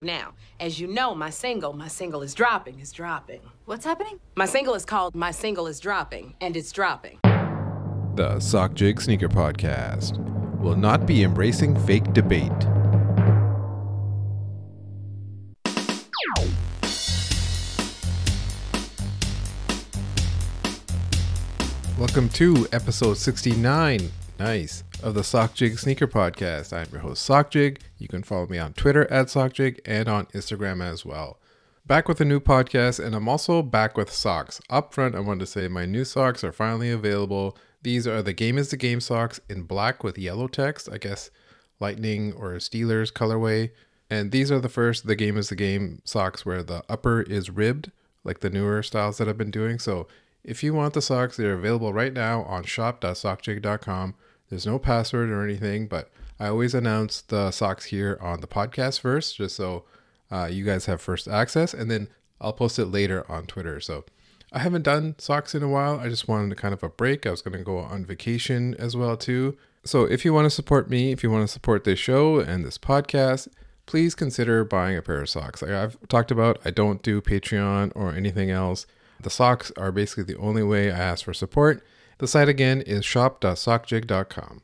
Now, as you know, my single is dropping. What's happening? My single is called My Single is Dropping, and it's dropping. The Sock Jig Sneaker Podcast will not be embracing fake debate. Welcome to episode 69, nice, of the Sock Jig Sneaker Podcast. I'm your host, Sock Jig. You can follow me on Twitter at Sock Jig and on Instagram as well. Back with a new podcast, and I'm also back with socks. Up front, I wanted to say my new socks are finally available. These are the Game is the Game socks in black with yellow text, I guess Lightning or Steelers colorway. And these are the Game is the Game socks where the upper is ribbed, like the newer styles that I've been doing. So if you want the socks, they're available right now on shop.sockjig.com. There's no password or anything, but I always announce the socks here on the podcast first, just so you guys have first access, and then I'll post it later on Twitter. So I haven't done socks in a while. I just wanted kind of a break. I was going to go on vacation as well too. So if you want to support me, if you want to support this show and this podcast, please consider buying a pair of socks. Like I've talked about, I don't do Patreon or anything else. The socks are basically the only way I ask for support. The site again is shop.sockjig.com.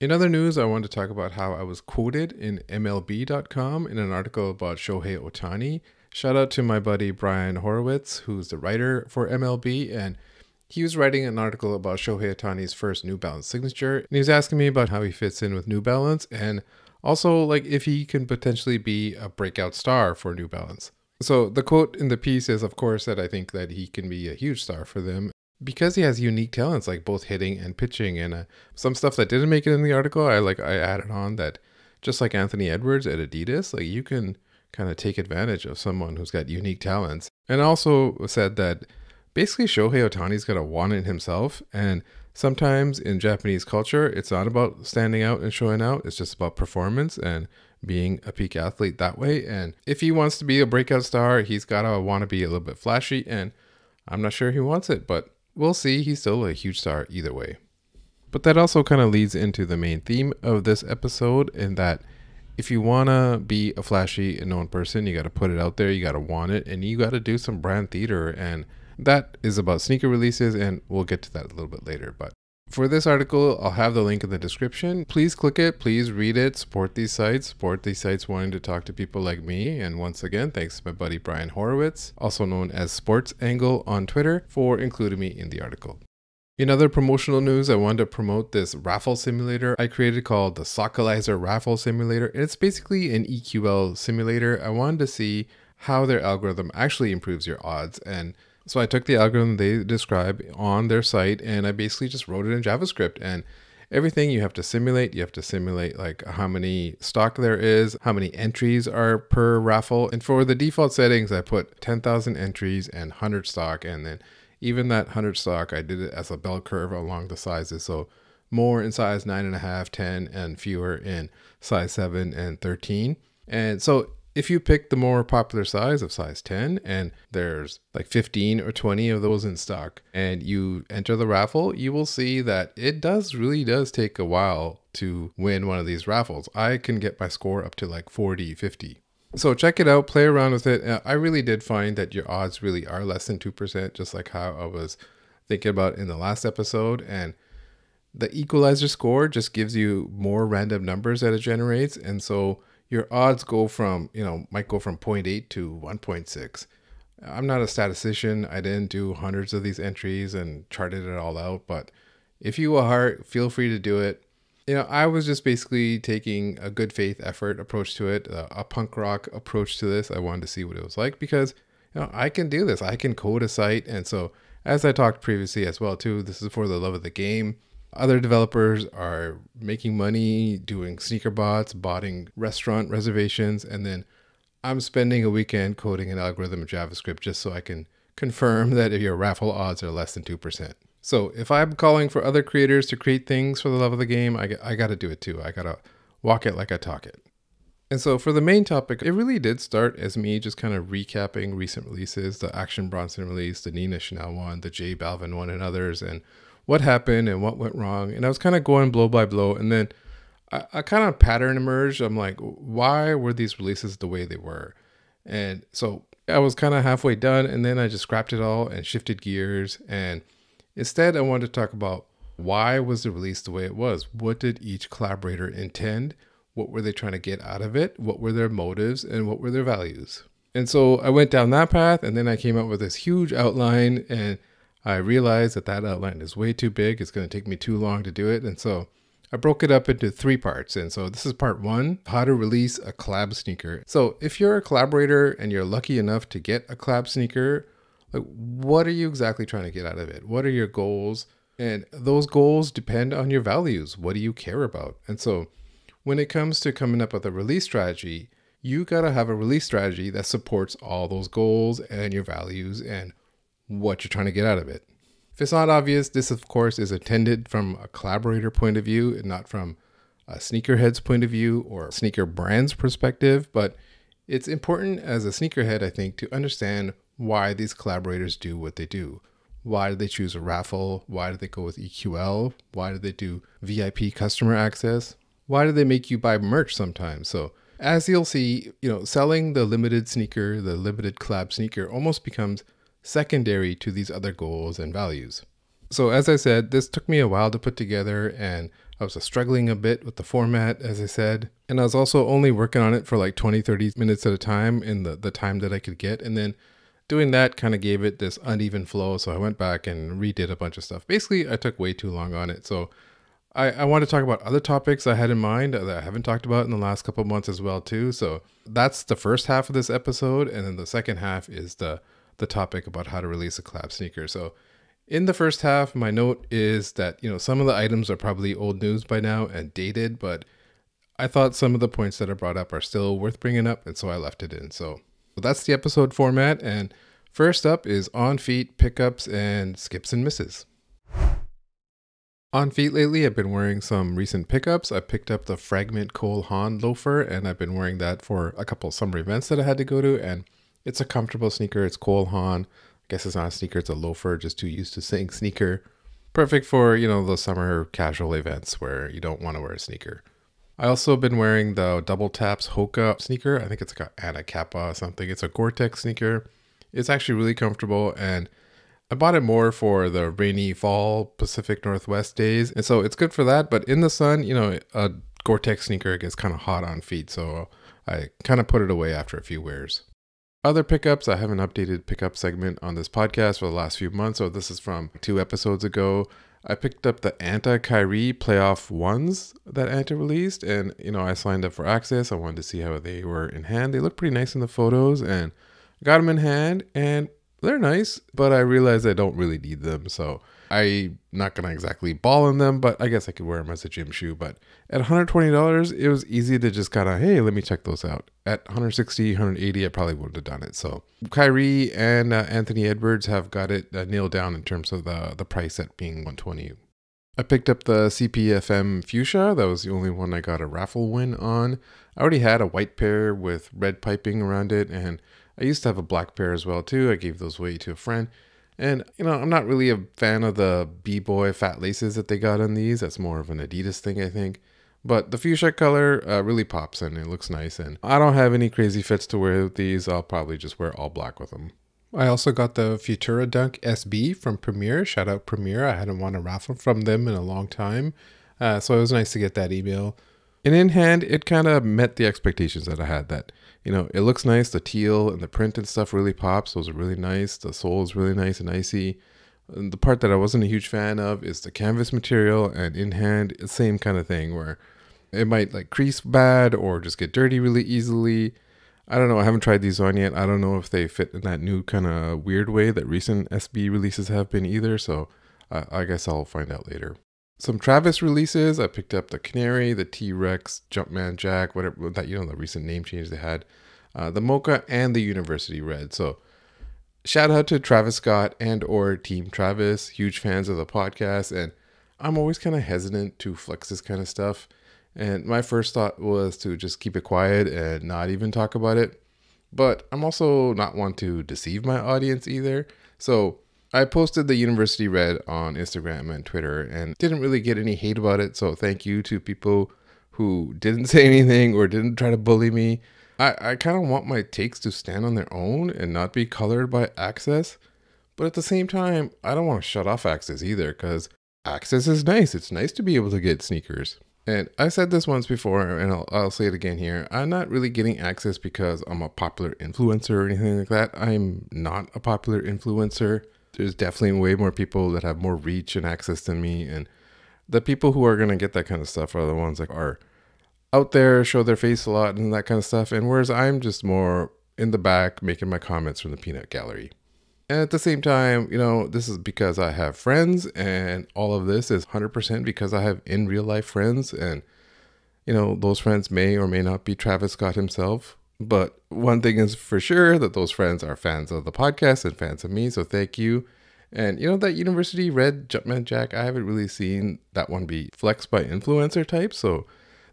In other news, I wanted to talk about how I was quoted in MLB.com in an article about Shohei Ohtani. Shout out to my buddy Brian Horowitz, who's the writer for MLB, and he was writing an article about Shohei Ohtani's first New Balance signature, and he was asking me about how he fits in with New Balance, and also like if he can potentially be a breakout star for New Balance. So the quote in the piece is, of course, that I think that he can be a huge star for them because he has unique talents like both hitting and pitching. And some stuff that didn't make it in the article, I added on that just like Anthony Edwards at Adidas, like you can kind of take advantage of someone who's got unique talents. And also said that basically Shohei Ohtani's got to want it himself. And sometimes in Japanese culture, it's not about standing out and showing out. It's just about performance and being a peak athlete that way. And if he wants to be a breakout star, he's got to want to be a little bit flashy. And I'm not sure he wants it, but we'll see. He's still a huge star either way. But that also kind of leads into the main theme of this episode, in that if you want to be a flashy and known person, you got to put it out there, you got to want it, and you got to do some brand theater. And that is about sneaker releases, and we'll get to that a little bit later. But for this article, I'll have the link in the description. Please click it, please read it, support these sites wanting to talk to people like me. And once again, thanks to my buddy Brian Horowitz, also known as Sports Angle on Twitter, for including me in the article. In other promotional news, I wanted to promote this raffle simulator I created called the Sockalizer Raffle Simulator. And it's basically an EQL simulator. I wanted to see how their algorithm actually improves your odds. And so I took the algorithm they describe on their site, and I basically just wrote it in JavaScript. And everything you have to simulate like how many stock there is, how many entries are per raffle. And for the default settings, I put 10,000 entries and 100 stock. And then even that 100 stock, I did it as a bell curve along the sizes. So more in size 9.5, 10, and fewer in size 7 and 13. And so if you pick the more popular size of size 10, and there's like 15 or 20 of those in stock, and you enter the raffle, you will see that it really does take a while to win one of these raffles. I can get my score up to like 40, 50. So check it out, play around with it. I really did find that your odds really are less than 2%, just like how I was thinking about in the last episode. And the equalizer score just gives you more random numbers that it generates. And so your odds go from, might go from 0.8 to 1.6. I'm not a statistician. I didn't do hundreds of these entries and charted it all out. But if you are, feel free to do it. I was just basically taking a good faith effort approach to it, a punk rock approach to this. I wanted to see what it was like because, I can do this. I can code a site. And so as I talked previously as well too, this is for the love of the game. Other developers are making money doing sneaker bots, botting restaurant reservations, and then I'm spending a weekend coding an algorithm in JavaScript just so I can confirm that your raffle odds are less than 2%. So if I'm calling for other creators to create things for the love of the game, I got to do it too. I got to walk it like I talk it. And so for the main topic, it really did start as me just kind of recapping recent releases, the Action Bronson release, the Nina Chanel one, the JBalvin one, and others, and what happened and what went wrong. And I was kind of going blow by blow. And then a kind of pattern emerged. I'm like, why were these releases the way they were? And so I was kind of halfway done, and then I just scrapped it all and shifted gears. And instead, I wanted to talk about why was the release the way it was? What did each collaborator intend? What were they trying to get out of it? What were their motives and what were their values? And so I went down that path, and then I came up with this huge outline, and I realized that outline is way too big. It's going to take me too long to do it. And so I broke it up into 3 parts. And so this is part 1, how to release a collab sneaker. So if you're a collaborator and you're lucky enough to get a collab sneaker, like, what are you exactly trying to get out of it? What are your goals? And those goals depend on your values. What do you care about? And so when it comes to coming up with a release strategy, you got to have a release strategy that supports all those goals and your values and what you're trying to get out of it. If it's not obvious, this of course is intended from a collaborator point of view and not from a sneakerhead's point of view or sneaker brand's perspective, but it's important as a sneakerhead, I think, to understand why these collaborators do what they do. Why did they choose a raffle? Why did they go with EQL? Why did they do VIP customer access? Why do they make you buy merch sometimes? So as you'll see, selling the limited sneaker, the limited collab sneaker almost becomes secondary to these other goals and values. So as I said, this took me a while to put together, and I was struggling a bit with the format, as I said. And I was also only working on it for like 20-30 minutes at a time in the time that I could get. And then doing that kind of gave it this uneven flow. So I went back and redid a bunch of stuff. Basically, I took way too long on it. So I want to talk about other topics I had in mind that I haven't talked about in the last couple of months as well too. So that's the first half of this episode. And then the second half is the topic about how to release a collab sneaker. So in the first half, my note is that, some of the items are probably old news by now and dated, but I thought some of the points that I brought up are still worth bringing up, and so I left it in. So that's the episode format. And first up is on feet, pickups, and skips and misses. On feet lately, I've been wearing some recent pickups. I picked up the Fragment Cole Haan loafer, and I've been wearing that for a couple of summer events that I had to go to, and it's a comfortable sneaker. It's Cole Haan. I guess it's not a sneaker, it's a loafer, just too used to saying sneaker. Perfect for, the summer casual events where you don't want to wear a sneaker. I also been wearing the Double Taps Hoka sneaker. I think it's like an Anacapa or something. It's a Gore-Tex sneaker. It's actually really comfortable, and I bought it more for the rainy fall Pacific Northwest days. And so it's good for that. But in the sun, a Gore-Tex sneaker gets kind of hot on feet. So I kind of put it away after a few wears. Other pickups, I have an updated pickup segment on this podcast for the last few months. So this is from 2 episodes ago. I picked up the Anta Kyrie Playoff 1s that Anta released. And, I signed up for access. I wanted to see how they were in hand. They look pretty nice in the photos, and I got them in hand, and they're nice, but I realized I don't really need them. So I'm not going to exactly ball in them, but I guess I could wear them as a gym shoe. But at $120, it was easy to just kind of, hey, let me check those out. At $160, $180, I probably wouldn't have done it. So Kyrie and Anthony Edwards have got it nailed down in terms of the price at being $120. I picked up the CPFM Fuchsia. That was the only one I got a raffle win on. I already had a white pair with red piping around it, and I used to have a black pair as well too. I gave those away to a friend. And, I'm not really a fan of the B-Boy fat laces that they got on these. That's more of an Adidas thing, I think. But the fuchsia color really pops, and it looks nice. And I don't have any crazy fits to wear with these. I'll probably just wear all black with them. I also got the Futura Dunk SB from Premier. Shout out Premier. I hadn't won a raffle from them in a long time. So it was nice to get that email. And in hand, it kind of met the expectations that I had. That, it looks nice. The teal and the print and stuff really pops. Those are really nice. The sole is really nice and icy. And the part that I wasn't a huge fan of is the canvas material. And in hand, it's the same kind of thing where it might like crease bad or just get dirty really easily. I don't know. I haven't tried these on yet. I don't know if they fit in that new kind of weird way that recent SB releases have been either. So I guess I'll find out later. Some Travis releases. I picked up the Canary, the T-Rex, Jumpman Jack, whatever that, the recent name change they had, the Mocha, and the University Red. So shout out to Travis Scott and or Team Travis, huge fans of the podcast. And I'm always kind of hesitant to flex this kind of stuff. And my first thought was to just keep it quiet and not even talk about it. But I'm also not one to deceive my audience either. So I posted the University Red on Instagram and Twitter and didn't really get any hate about it. So thank you to people who didn't say anything or didn't try to bully me. I kind of want my takes to stand on their own and not be colored by Access. But at the same time, I don't want to shut off Access either, because Access is nice. It's nice to be able to get sneakers. And I said this once before, and I'll say it again here. I'm not really getting Access because I'm a popular influencer or anything like that. I'm not a popular influencer. There's definitely way more people that have more reach and access than me. And the people who are going to get that kind of stuff are the ones that are out there, show their face a lot and that kind of stuff. And whereas I'm just more in the back making my comments from the peanut gallery. And at the same time, you know, this is because I have friends, and all of this is 100% because I have in real life friends. And, you know, those friends may or may not be Travis Scott himself. But one thing is for sure, that those friends are fans of the podcast and fans of me. So thank you. And, you know, that University Red Jumpman Jack, I haven't really seen that one be flexed by influencer types. So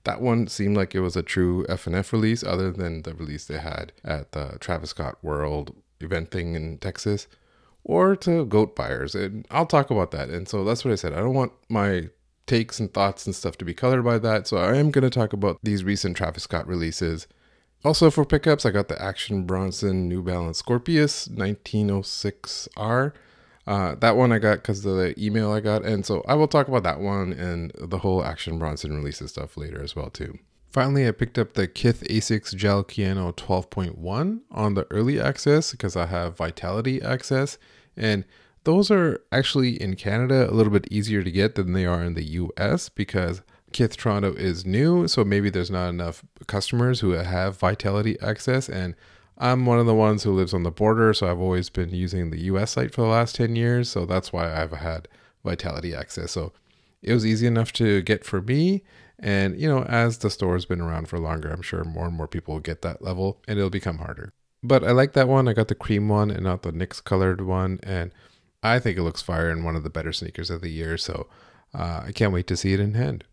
that one seemed like it was a true FNF release, other than the release they had at the Travis Scott World event thing in Texas, or to goat buyers. And I'll talk about that. And so that's what I said. I don't want my takes and thoughts and stuff to be colored by that. So I am going to talk about these recent Travis Scott releases. Also for pickups, I got the Action Bronson New Balance Scorpius 1906R. That one I got because of the email I got. And so I will talk about that one and the whole Action Bronson releases stuff later as well too. Finally, I picked up the Kith Asics Gel Piano 12.1 on the early access because I have Vitality access. And those are actually in Canada a little bit easier to get than they are in the US, because Kith Toronto is new. So maybe there's not enough customers who have Vitality access. And I'm one of the ones who lives on the border. So I've always been using the US site for the last 10 years. So that's why I've had Vitality access. So it was easy enough to get for me. And, you know, as the store has been around for longer, I'm sure more and more people will get that level and it'll become harder. But I like that one. I got the cream one and not the Nyx colored one. And I think it looks fire and one of the better sneakers of the year. So I can't wait to see it in hand.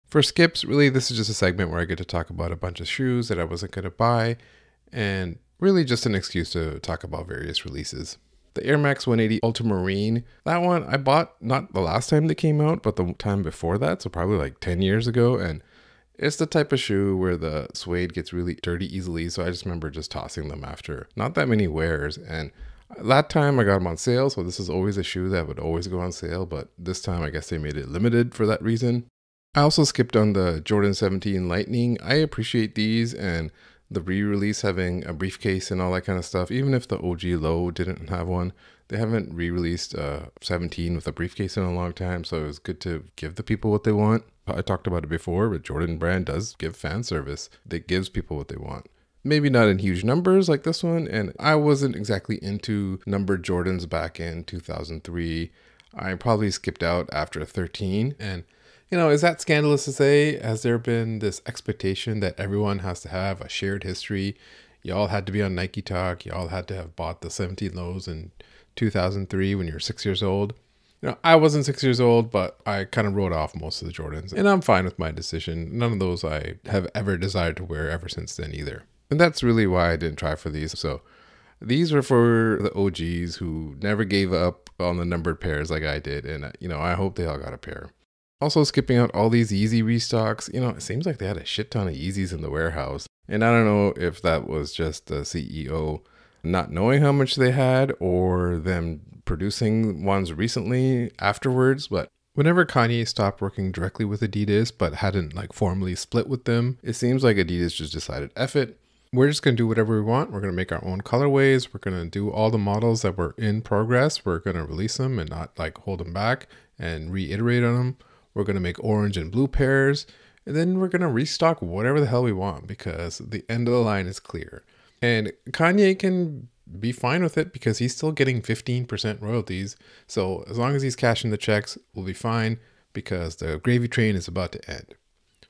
For skips, really, this is just a segment where I get to talk about a bunch of shoes that I wasn't going to buy. And really just an excuse to talk about various releases. The Air Max 180 Ultramarine, that one I bought not the last time they came out, but the time before that, so probably like 10 years ago. And it's the type of shoe where the suede gets really dirty easily, so I just remember just tossing them after not that many wears. And that time I got them on sale, so this is always a shoe that would always go on sale, but this time I guess they made it limited for that reason. I also skipped on the Jordan 17 Lightning. I appreciate these and the re-release having a briefcase and all that kind of stuff. Even if the OG Low didn't have one, they haven't re-released 17 with a briefcase in a long time. So it was good to give the people what they want. I talked about it before, but Jordan brand does give fan service that gives people what they want. Maybe not in huge numbers like this one. And I wasn't exactly into numbered Jordans back in 2003. I probably skipped out after 13. And you know, is that scandalous to say? Has there been this expectation that everyone has to have a shared history? Y'all had to be on Nike Talk. Y'all had to have bought the 17 lows in 2003 when you're 6 years old. You know, I wasn't 6 years old, but I kind of wrote off most of the Jordans. And I'm fine with my decision. None of those I have ever desired to wear ever since then either. And that's really why I didn't try for these. So these were for the OGs who never gave up on the numbered pairs like I did. And, you know, I hope they all got a pair. Also skipping out all these Yeezy restocks. You know, it seems like they had a shit ton of Yeezys in the warehouse. And I don't know if that was just the CEO not knowing how much they had or them producing ones recently afterwards. But whenever Kanye stopped working directly with Adidas but hadn't like formally split with them, it seems like Adidas just decided, F it. We're just going to do whatever we want. We're going to make our own colorways. We're going to do all the models that were in progress. We're going to release them and not like hold them back and reiterate on them. We're going to make orange and blue pairs, and then we're going to restock whatever the hell we want because the end of the line is clear. And Kanye can be fine with it because he's still getting 15% royalties. So as long as he's cashing the checks, we'll be fine because the gravy train is about to end.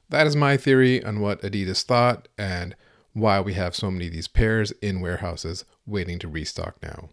That is my theory on what Adidas thought and why we have so many of these pairs in warehouses waiting to restock now.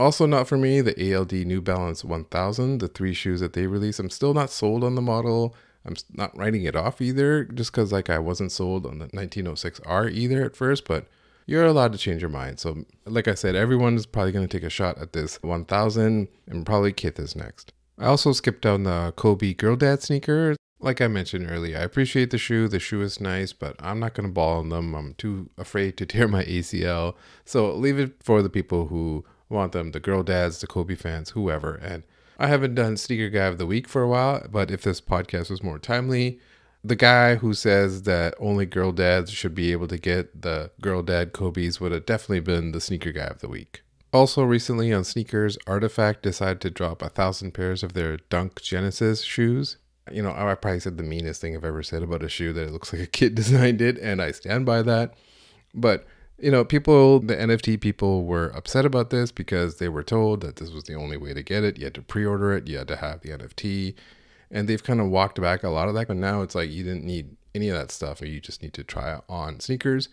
Also not for me, the ALD New Balance 1000, the 3 shoes that they released. I'm still not sold on the model. I'm not writing it off either, just because like I wasn't sold on the 1906R either at first, but you're allowed to change your mind. So like I said, everyone is probably going to take a shot at this 1000 and probably Kith is next. I also skipped down the Kobe Girl Dad sneaker. Like I mentioned earlier, I appreciate the shoe. The shoe is nice, but I'm not going to ball on them. I'm too afraid to tear my ACL. So leave it for the people who want them, the girl dads, the Kobe fans, whoever. And I haven't done Sneaker Guy of the Week for a while, but if this podcast was more timely, the guy who says that only girl dads should be able to get the girl dad Kobe's would have definitely been the Sneaker Guy of the Week. Also recently on sneakers, Artifact decided to drop 1,000 pairs of their Dunk Genesis shoes. You know, I probably said the meanest thing I've ever said about a shoe, that it looks like a kid designed it, and I stand by that. But, you know, people, the NFT people were upset about this because they were told that this was the only way to get it. You had to pre-order it, you had to have the NFT, and they've kind of walked back a lot of that. But now it's like you didn't need any of that stuff, or you just need to try it on sneakers.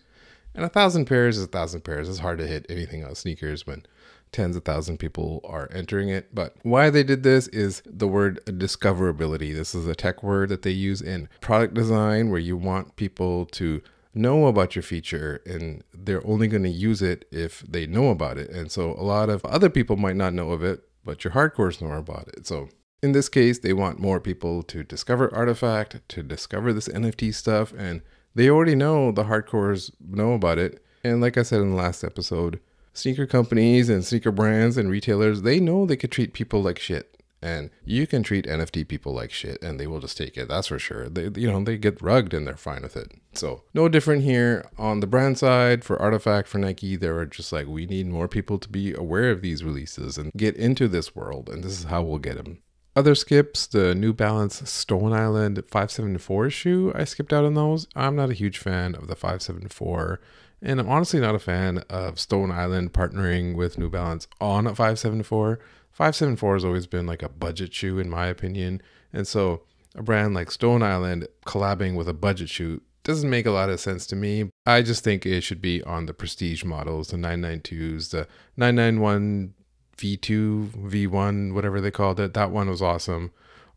And 1,000 pairs is 1,000 pairs. It's hard to hit anything on sneakers when tens of thousands of people are entering it. But why they did this is the word discoverability. This is a tech word that they use in product design, where you want people to know about your feature, and they're only going to use it if they know about it. And so a lot of other people might not know of it, but your hardcores know about it. So in this case, they want more people to discover Artifact, to discover this NFT stuff, and they already know, the hardcores know about it. And like I said in the last episode, sneaker companies and sneaker brands and retailers, they know they could treat people like shit. And you can treat NFT people like shit and they will just take it. That's for sure. They get rugged and they're fine with it. So no different here on the brand side. For Artifact, for Nike, they were just like, we need more people to be aware of these releases and get into this world. And this is how we'll get them. Other skips, the New Balance Stone Island 574 shoe, I skipped out on those. I'm not a huge fan of the 574. And I'm honestly not a fan of Stone Island partnering with New Balance on a 574. 574 has always been like a budget shoe in my opinion. And so a brand like Stone Island collabing with a budget shoe doesn't make a lot of sense to me. I just think it should be on the prestige models, the 992s, the 991 V2, V1, whatever they called it. That one was awesome.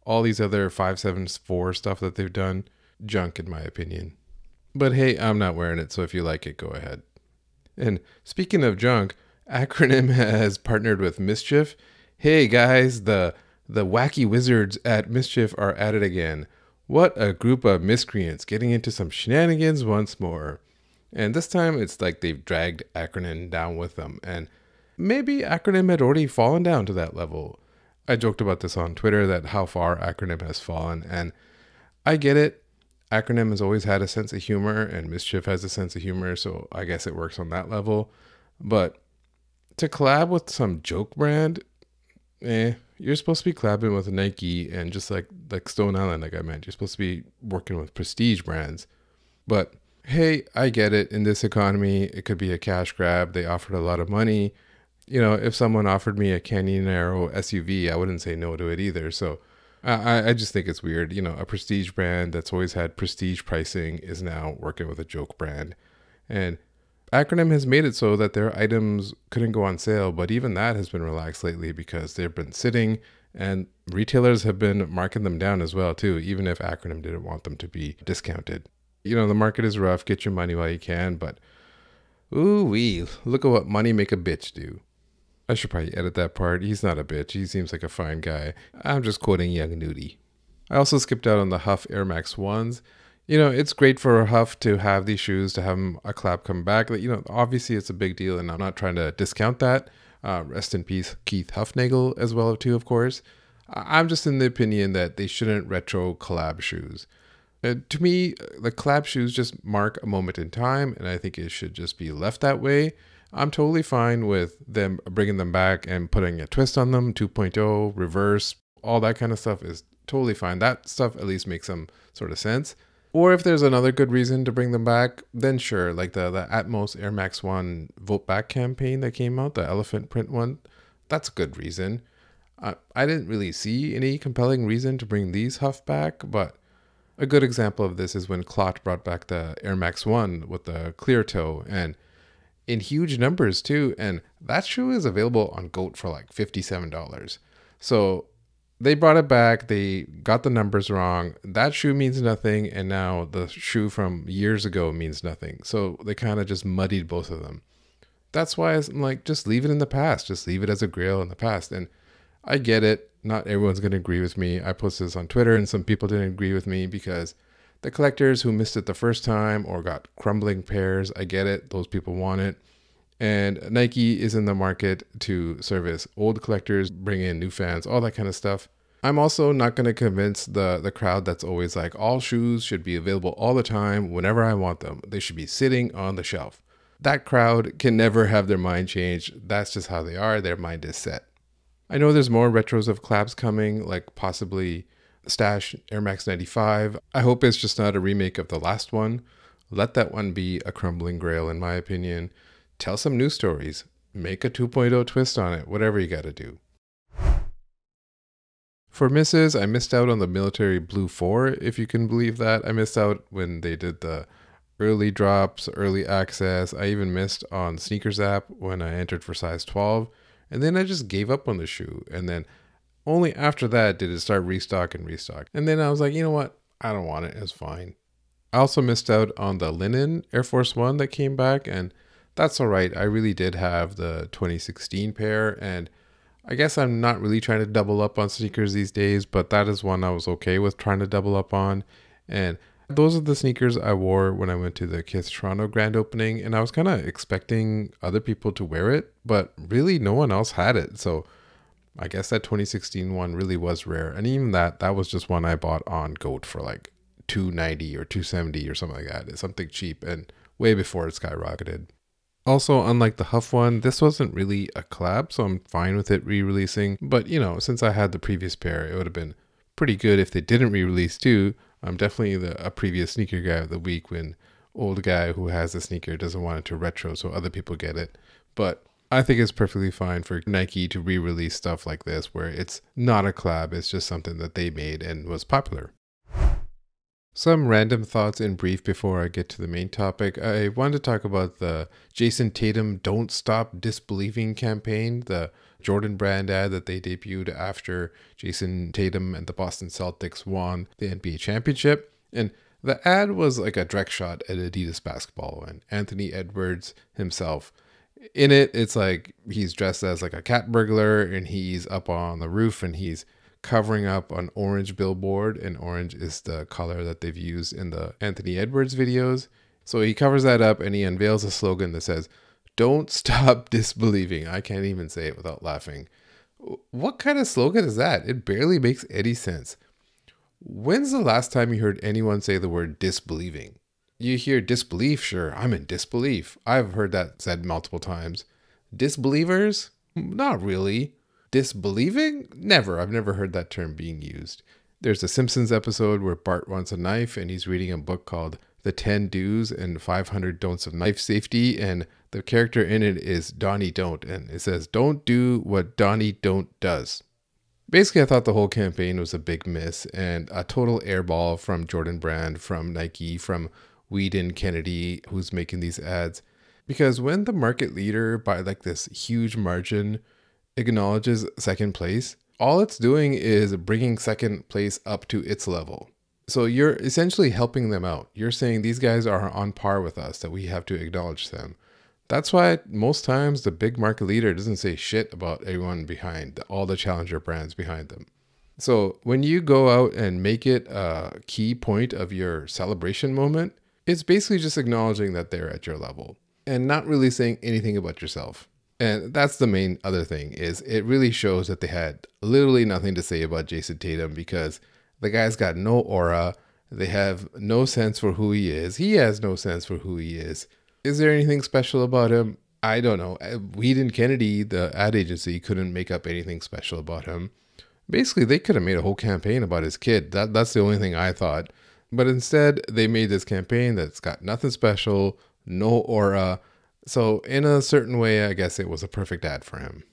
All these other 574 stuff that they've done, junk in my opinion. But hey, I'm not wearing it, so if you like it, go ahead. And speaking of junk, Acronym has partnered with Mischief. Hey guys, the wacky wizards at Mischief are at it again. What a group of miscreants getting into some shenanigans once more. And this time it's like they've dragged Acronym down with them. And maybe Acronym had already fallen down to that level. I joked about this on Twitter, that how far Acronym has fallen. And I get it. Acronym has always had a sense of humor, and Mischief has a sense of humor, so I guess it works on that level. But to collab with some joke brand, you're supposed to be collabing with Nike, and just like Stone Island, like I meant, you're supposed to be working with prestige brands. But hey, I get it. In this economy, it could be a cash grab. They offered a lot of money. You know, if someone offered me a Canyon Arrow SUV, I wouldn't say no to it either. So I just think it's weird. You know, a prestige brand that's always had prestige pricing is now working with a joke brand. And Acronym has made it so that their items couldn't go on sale, but even that has been relaxed lately because they've been sitting, and retailers have been marking them down as well too, even if Acronym didn't want them to be discounted. You know, the market is rough. Get your money while you can, but ooh-wee, look at what money make a bitch do. I should probably edit that part. He's not a bitch. He seems like a fine guy. I'm just quoting Young Nudie. I also skipped out on the Huff Air Max 1s. You know, it's great for Huff to have these shoes, to have a collab come back. You know, obviously it's a big deal, and I'm not trying to discount that. Rest in peace, Keith Huffnagel as well too, of course. I'm just in the opinion that they shouldn't retro collab shoes. To me, the collab shoes just mark a moment in time, and I think it should just be left that way. I'm totally fine with them bringing them back and putting a twist on them, 2.0, reverse, all that kind of stuff is totally fine. That stuff at least makes some sort of sense. Or if there's another good reason to bring them back, then sure, like the Atmos Air Max 1 Vote Back campaign that came out, the elephant print one, that's a good reason. I didn't really see any compelling reason to bring these Huff back, but a good example of this is when Clot brought back the Air Max 1 with the clear toe, and in huge numbers too, and that shoe is available on GOAT for like $57. So they brought it back, they got the numbers wrong, that shoe means nothing, and now the shoe from years ago means nothing. So they kind of just muddied both of them. That's why I'm like, just leave it in the past, just leave it as a grail in the past. And I get it. Not everyone's going to agree with me. I posted this on Twitter and some people didn't agree with me because the collectors who missed it the first time or got crumbling pairs, I get it. Those people want it. And Nike is in the market to service old collectors, bring in new fans, all that kind of stuff. I'm also not going to convince the crowd that's always like, all shoes should be available all the time, whenever I want them. They should be sitting on the shelf. That crowd can never have their mind changed. That's just how they are. Their mind is set. I know there's more retros of collabs coming, like possibly Stash Air Max 95. I hope it's just not a remake of the last one. Let that one be a crumbling grail, in my opinion. Tell some new stories. Make a 2.0 twist on it. Whatever you got to do. For misses, I missed out on the Military Blue 4, if you can believe that. I missed out when they did the early drops, early access. I even missed on Sneakers app when I entered for size 12. And then I just gave up on the shoe. And then only after that did it start restock. And then I was like, you know what? I don't want it. It's fine. I also missed out on the linen Air Force One that came back. And that's all right. I really did have the 2016 pair. And I guess I'm not really trying to double up on sneakers these days. But that is one I was okay with trying to double up on. And those are the sneakers I wore when I went to the Kiss Toronto grand opening, and I was kind of expecting other people to wear it, but really no one else had it. So I guess that 2016 one really was rare. And even that was just one I bought on GOAT for like $290 or $270 or something like that. It's something cheap and way before it skyrocketed. Also, unlike the Huff one, this wasn't really a collab, so I'm fine with it re-releasing. But you know, since I had the previous pair, it would have been pretty good if they didn't re-release too. I'm definitely a previous sneaker guy of the week when old guy who has a sneaker doesn't want it to retro so other people get it. But I think it's perfectly fine for Nike to re-release stuff like this where it's not a collab, it's just something that they made and was popular. Some random thoughts in brief before I get to the main topic. I wanted to talk about the Jason Tatum Don't Stop Disbelieving campaign, the Jordan brand ad that they debuted after Jason Tatum and the Boston Celtics won the NBA championship. And the ad was like a direct shot at Adidas basketball and Anthony Edwards himself. In it, it's like he's dressed as like a cat burglar and he's up on the roof and he's covering up an orange billboard, and orange is the color that they've used in the Anthony Edwards videos. So he covers that up and he unveils a slogan that says, "Don't stop disbelieving." I can't even say it without laughing. What kind of slogan is that? It barely makes any sense. When's the last time you heard anyone say the word disbelieving? You hear disbelief, sure, I'm in disbelief. I've heard that said multiple times. Disbelievers? Not really. Disbelieving? Never. I've never heard that term being used. There's a Simpsons episode where Bart wants a knife and he's reading a book called The 10 Do's and 500 Don'ts of Knife Safety, and the character in it is Donnie Don't, and it says, "Don't do what Donnie Don't does." Basically, I thought the whole campaign was a big miss and a total airball from Jordan Brand, from Nike, from Whedon Kennedy, who's making these ads. Because when the market leader, by like this huge margin, acknowledges second place, all it's doing is bringing second place up to its level. So you're essentially helping them out. You're saying these guys are on par with us, that we have to acknowledge them. That's why most times the big market leader doesn't say shit about everyone behind, all the challenger brands behind them. So when you go out and make it a key point of your celebration moment, it's basically just acknowledging that they're at your level and not really saying anything about yourself. And that's the main other thing, is it really shows that they had literally nothing to say about Jason Tatum because the guy's got no aura. They have no sense for who he is. He has no sense for who he is. Is there anything special about him? I don't know. Whedon Kennedy, the ad agency, couldn't make up anything special about him. Basically, they could have made a whole campaign about his kid. That's the only thing I thought. But instead, they made this campaign that's got nothing special, no aura. So in a certain way, I guess it was a perfect ad for him.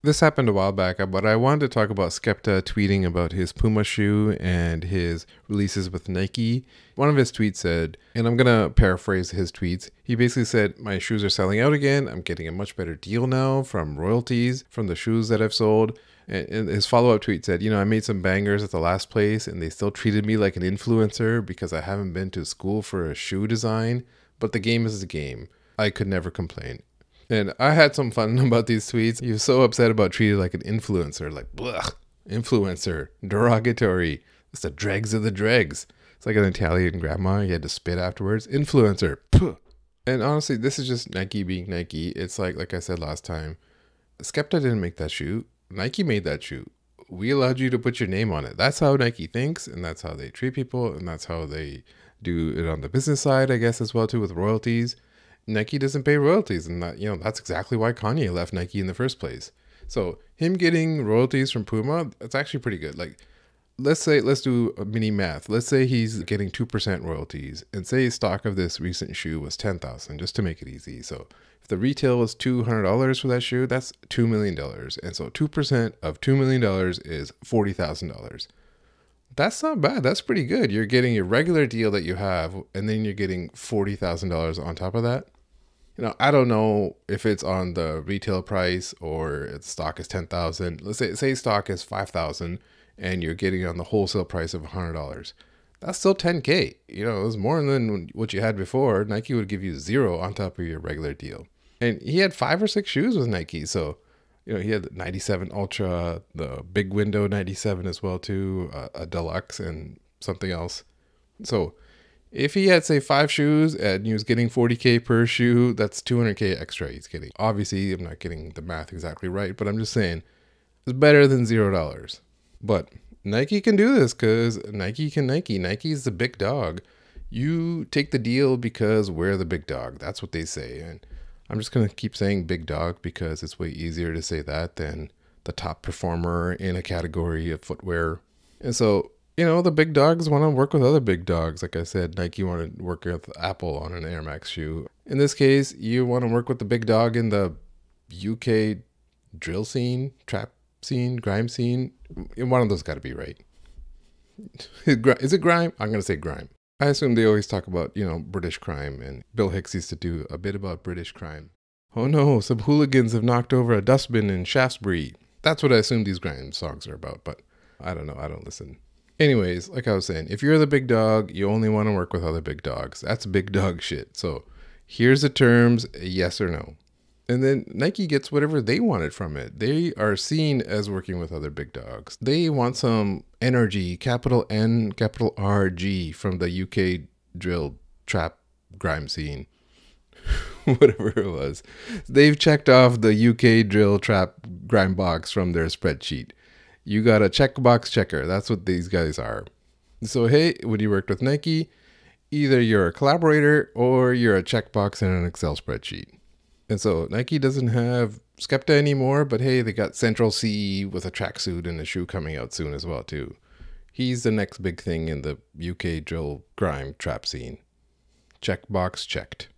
This happened a while back, but I wanted to talk about Skepta tweeting about his Puma shoe and his releases with Nike. One of his tweets said, and I'm going to paraphrase his tweets, he basically said, "My shoes are selling out again. I'm getting a much better deal now from royalties, from the shoes that I've sold." And his follow-up tweet said, "I made some bangers at the last place and they still treated me like an influencer because I haven't been to school for a shoe design. But the game is the game. I could never complain." And I had some fun about these tweets. He was so upset about treated like an influencer, like, blech, influencer, derogatory. It's the dregs of the dregs. It's like an Italian grandma. You had to spit afterwards. Influencer. Puh. And honestly, this is just Nike being Nike. It's like I said last time, Skepta didn't make that shoe. Nike made that shoe. We allowed you to put your name on it. That's how Nike thinks, and that's how they treat people, and that's how they do it on the business side, I guess, as well too, with royalties. Nike doesn't pay royalties, and that's exactly why Kanye left Nike in the first place. So him getting royalties from Puma, that's actually pretty good. Like, let's do a mini math. Let's say he's getting 2% royalties, and say stock of this recent shoe was $10,000, just to make it easy. So if the retail was $200 for that shoe, that's $2 million. And so 2% of $2 million is $40,000. That's not bad. That's pretty good. You're getting your regular deal that you have, and then you're getting $40,000 on top of that. I don't know if it's on the retail price or the stock is 10,000. Let's say stock is 5,000 and you're getting on the wholesale price of $100. That's still 10K. It was more than what you had before. Nike would give you zero on top of your regular deal. And he had 5 or 6 shoes with Nike. So, he had the 97 Ultra, the big window 97 as well too, a deluxe and something else. So if he had, say, 5 shoes and he was getting 40K per shoe, that's 200K extra he's getting. Obviously, I'm not getting the math exactly right, but I'm just saying it's better than $0. But Nike can do this because Nike can Nike. Nike's the big dog. You take the deal because we're the big dog. That's what they say. And I'm just going to keep saying big dog because it's way easier to say that than the top performer in a category of footwear. And so, the big dogs want to work with other big dogs. Like I said, Nike want to work with Apple on an Air Max shoe. In this case, you want to work with the big dog in the UK drill scene, trap scene, grime scene. One of those got to be right. Is it grime? I'm going to say grime. I assume they always talk about, British crime, and Bill Hicks used to do a bit about British crime. Oh no, some hooligans have knocked over a dustbin in Shaftesbury. That's what I assume these grime songs are about, but I don't know. I don't listen. Anyways, like I was saying, if you're the big dog, you only want to work with other big dogs. That's big dog shit. So here's the terms, yes or no. And then Nike gets whatever they wanted from it. They are seen as working with other big dogs. They want some energy, capital N, capital RG from the UK drill trap grime scene. Whatever it was. They've checked off the UK drill trap grime box from their spreadsheet. You got a checkbox checker. That's what these guys are. So, hey, when you worked with Nike, either you're a collaborator or you're a checkbox in an Excel spreadsheet. And so Nike doesn't have Skepta anymore, but hey, they got Central CE with a tracksuit and a shoe coming out soon as well too. He's the next big thing in the UK drill grime trap scene. Checkbox checked.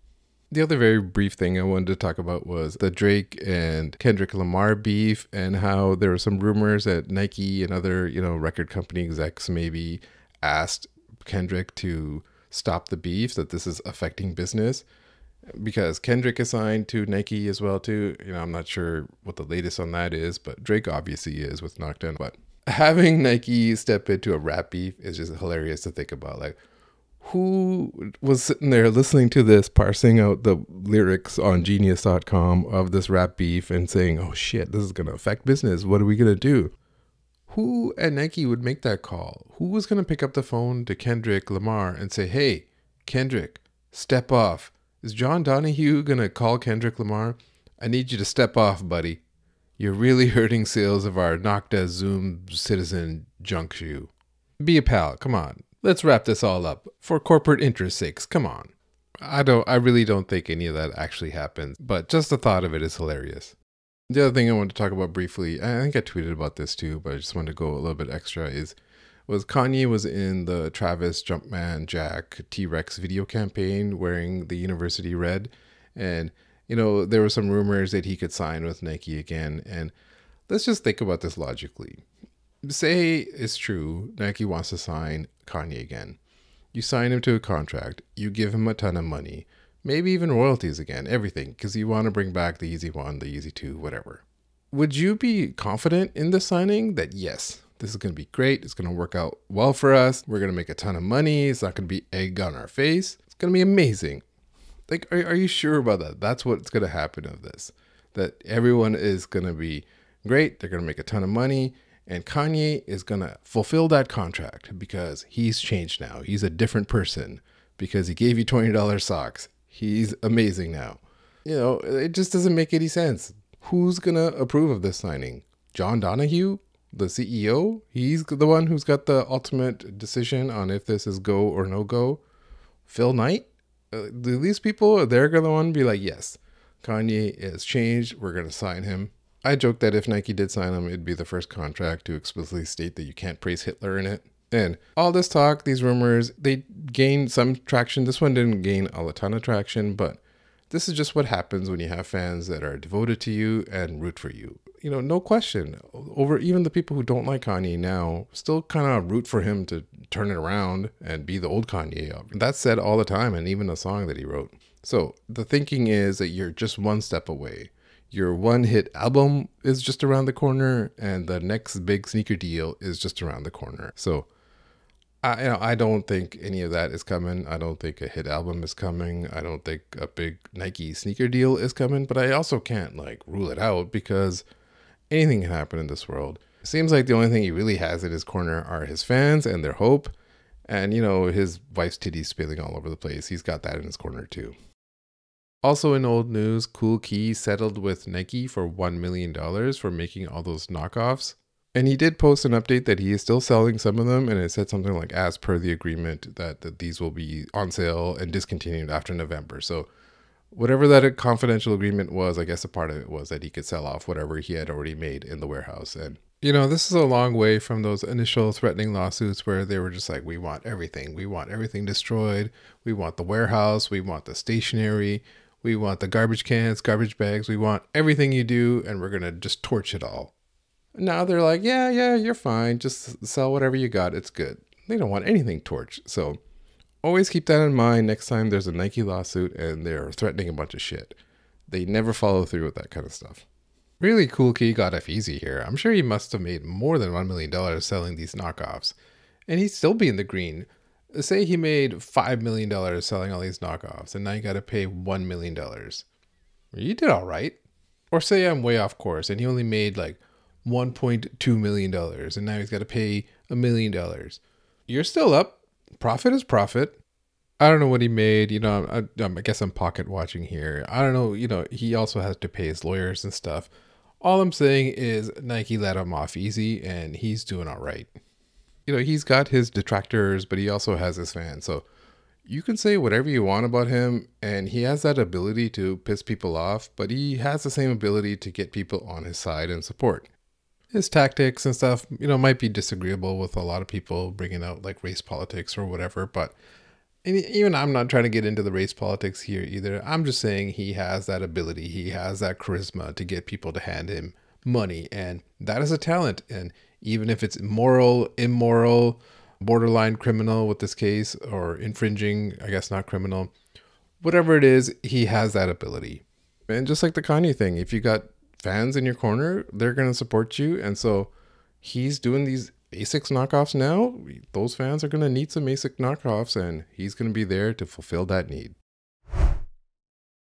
The other very brief thing I wanted to talk about was the Drake and Kendrick Lamar beef and how there were some rumors that Nike and other, record company execs maybe asked Kendrick to stop the beef, that this is affecting business. Because Kendrick is signed to Nike as well too. I'm not sure what the latest on that is, but Drake obviously is with Knockdown. But having Nike step into a rap beef is just hilarious to think about. Like, who was sitting there listening to this, parsing out the lyrics on genius.com of this rap beef and saying, oh shit, this is going to affect business. What are we going to do? Who at Nike would make that call? Who was going to pick up the phone to Kendrick Lamar and say, hey, Kendrick, step off? Is John Donahue going to call Kendrick Lamar? I need you to step off, buddy. You're really hurting sales of our Nocta Zoom Citizen junk shoe. Be a pal. Come on. Let's wrap this all up. For corporate interest sakes, come on. I really don't think any of that actually happens, but just the thought of it is hilarious. The other thing I wanted to talk about briefly, I think I tweeted about this too, but I just wanted to go a little bit extra, was Kanye was in the Travis Jumpman Jack T-Rex video campaign wearing the university red. And, there were some rumors that he could sign with Nike again. And let's just think about this logically. Say it's true, Nike wants to sign Kanye again. You sign him to a contract, you give him a ton of money, maybe even royalties again, everything, because you want to bring back the Yeezy 1, the Yeezy 2, whatever. Would you be confident in the signing that yes, this is going to be great, it's going to work out well for us, we're going to make a ton of money, it's not going to be egg on our face, it's going to be amazing? Like, are you sure about that? That's what's going to happen of this. That everyone is going to be great. They're going to make a ton of money. And Kanye is going to fulfill that contract because he's changed now. He's a different person because he gave you $20 socks. He's amazing now. You know, it just doesn't make any sense. Who's going to approve of this signing? John Donahue, the CEO? He's the one who's got the ultimate decision on if this is go or no go. Phil Knight? These people, they're going to want to be like, yes, Kanye has changed. We're going to sign him. I joked that if Nike did sign him, it'd be the first contract to explicitly state that you can't praise Hitler in it. And all this talk, these rumors, they gained some traction. This one didn't gain a ton of traction, but this is just what happens when you have fans that are devoted to you and root for you. You know, no question. Over even the people who don't like Kanye now still kind of root for him to turn it around and be the old Kanye. That's said all the time, and even a song that he wrote. So the thinking is that you're just one step away. Your one hit album is just around the corner, and the next big sneaker deal is just around the corner. So I don't think any of that is coming. I don't think a hit album is coming. I don't think a big Nike sneaker deal is coming, but I also can't like rule it out because anything can happen in this world. It seems like the only thing he really has in his corner are his fans and their hope. And, you know, his wife's titties spilling all over the place. He's got that in his corner too. Also in old news, Kool settled with Nike for $1 million for making all those knockoffs. And he did post an update that he is still selling some of them. And it said something like, as per the agreement, that these will be on sale and discontinued after November. So whatever that confidential agreement was, I guess a part of it was that he could sell off whatever he had already made in the warehouse. And, you know, this is a long way from those initial threatening lawsuits where they were just like, we want everything. We want everything destroyed. We want the warehouse. We want the stationery. We want the garbage cans, garbage bags. We want everything you do, and we're going to just torch it all. Now they're like, yeah, you're fine. Just sell whatever you got. It's good. They don't want anything torched. So always keep that in mind next time there's a Nike lawsuit and they're threatening a bunch of shit. They never follow through with that kind of stuff. Really, Kool got off easy here. I'm sure he must have made more than $1 million selling these knockoffs. And he'd still be in the green. Say he made $5 million selling all these knockoffs, and now you got to pay $1 million. You did all right. Or say I'm way off course, and he only made like $1.2 million, and now he's got to pay $1 million. You're still up. Profit is profit. I don't know what he made. You know, I guess I'm pocket watching here. I don't know. You know, he also has to pay his lawyers and stuff. All I'm saying is Nike let him off easy, and he's doing all right. You know, he's got his detractors, but he also has his fans. So you can say whatever you want about him, and he has that ability to piss people off, but he has the same ability to get people on his side and support. His tactics and stuff, you know, might be disagreeable with a lot of people bringing out like race politics or whatever, but even I'm not trying to get into the race politics here either. I'm just saying he has that ability. He has that charisma to get people to hand him money, and that is a talent. And even if it's moral, immoral, borderline criminal with this case, or infringing, I guess not criminal, whatever it is, he has that ability. And just like the Kanye thing, if you got fans in your corner, they're going to support you. And so he's doing these ASICS knockoffs now. Those fans are going to need some ASIC knockoffs, and he's going to be there to fulfill that need.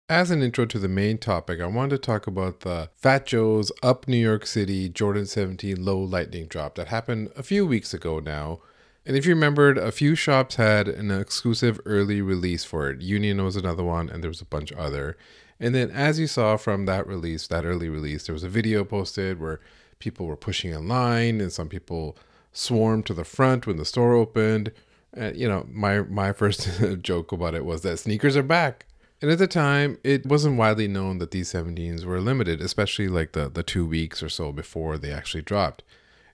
As an intro to the main topic, I wanted to talk about the Fat Joe's Up New York City Jordan 17 Low Lightning drop that happened a few weeks ago now. And if you remembered, a few shops had an exclusive early release for it. Union was another one, and there was a bunch other. And then as you saw from that release, that early release, there was a video posted where people were pushing in line, and some people swarmed to the front when the store opened. And, you know, my first joke about it was that sneakers are back. And at the time, it wasn't widely known that these 17s were limited, especially like the 2 weeks or so before they actually dropped.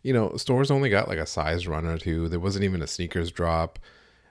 You know, stores only got like a size run or two. There wasn't even a sneakers drop.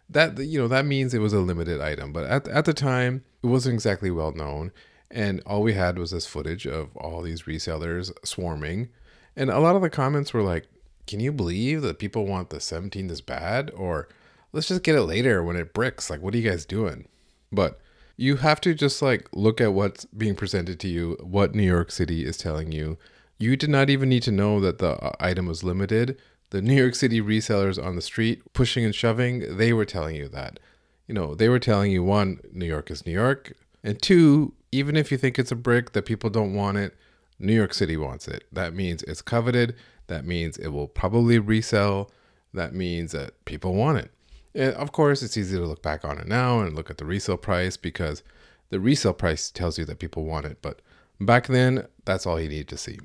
That, you know, that means it was a limited item. But at the time, it wasn't exactly well known. And all we had was this footage of all these resellers swarming. And a lot of the comments were like, can you believe that people want the 17 this bad? Or let's just get it later when it bricks. Like, what are you guys doing? But you have to just like look at what's being presented to you, what New York City is telling you. You did not even need to know that the item was limited. The New York City resellers on the street pushing and shoving, they were telling you that. You know, they were telling you, one, New York is New York. And two, even if you think it's a brick that people don't want it, New York City wants it. That means it's coveted. That means it will probably resell. That means that people want it. And of course, it's easy to look back on it now and look at the resale price because the resale price tells you that people want it. But back then, that's all you need to see.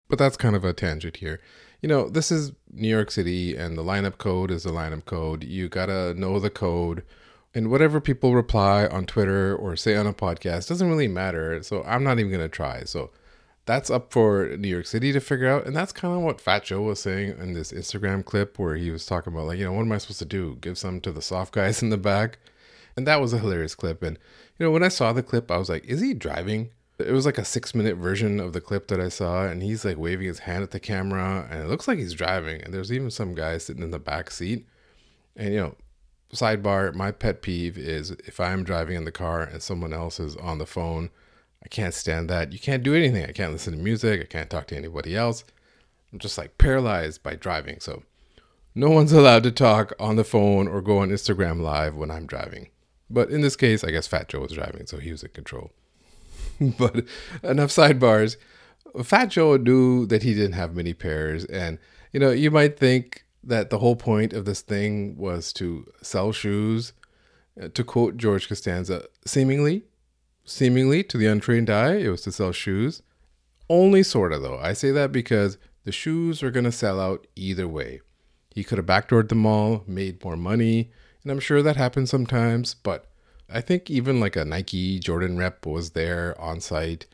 But that's kind of a tangent here. You know, this is New York City and the lineup code is the lineup code. You gotta know the code. And whatever people reply on Twitter or say on a podcast doesn't really matter. So I'm not even gonna try. So that's up for New York City to figure out. And that's kind of what Fat Joe was saying in this Instagram clip where he was talking about, like, you know, what am I supposed to do? Give some to the soft guys in the back? And that was a hilarious clip. And, you know, when I saw the clip, I was like, is he driving? It was like a 6-minute version of the clip that I saw. And he's like waving his hand at the camera. And it looks like he's driving. And there's even some guy sitting in the back seat. And, you know, sidebar, my pet peeve is if I'm driving in the car and someone else is on the phone, I can't stand that. You can't do anything. I can't listen to music. I can't talk to anybody else. I'm just like paralyzed by driving. So no one's allowed to talk on the phone or go on Instagram Live when I'm driving. But in this case, I guess Fat Joe was driving, so he was in control. But enough sidebars. Fat Joe knew that he didn't have many pairs. And, you know, you might think that the whole point of this thing was to sell shoes. To quote George Costanza, seemingly to the untrained eye, it was to sell shoes. Only sort of, though. I say that because the shoes are going to sell out either way. He could have backdoored them all, made more money, and I'm sure that happens sometimes, but I think even like a Nike Jordan rep was there on site.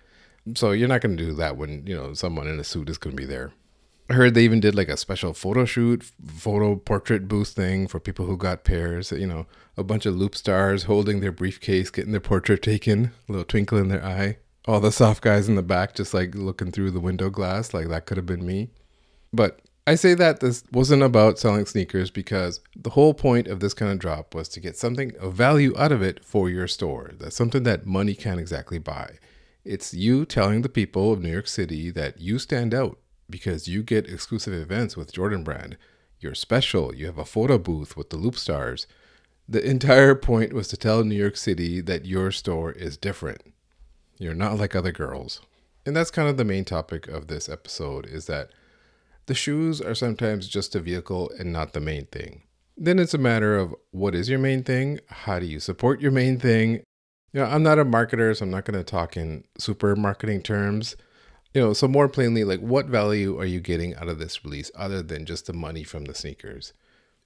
So you're not going to do that when, you know, someone in a suit is going to be there. I heard they even did like a special photo shoot, photo portrait booth thing for people who got pairs, you know, a bunch of loop stars holding their briefcase, getting their portrait taken, a little twinkle in their eye. All the soft guys in the back just like looking through the window glass like that could have been me. But I say that this wasn't about selling sneakers because the whole point of this kind of drop was to get something of value out of it for your store. That's something that money can't exactly buy. It's you telling the people of New York City that you stand out because you get exclusive events with Jordan Brand. You're special. You have a photo booth with the loop stars. The entire point was to tell New York City that your store is different. You're not like other girls. And that's kind of the main topic of this episode, is that the shoes are sometimes just a vehicle and not the main thing. Then it's a matter of what is your main thing? How do you support your main thing? You know, I'm not a marketer, so I'm not going to talk in super marketing terms. You know, so more plainly, like, what value are you getting out of this release other than just the money from the sneakers?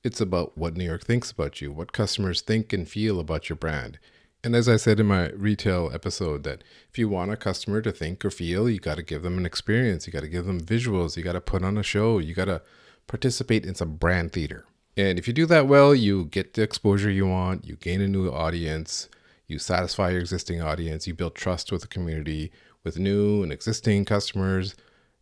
It's about what New York thinks about you, what customers think and feel about your brand. And as I said in my retail episode, that if you want a customer to think or feel, you got to give them an experience. You got to give them visuals. You got to put on a show. You got to participate in some brand theater. And if you do that well, you get the exposure you want. You gain a new audience. You satisfy your existing audience. You build trust with the community, with new and existing customers.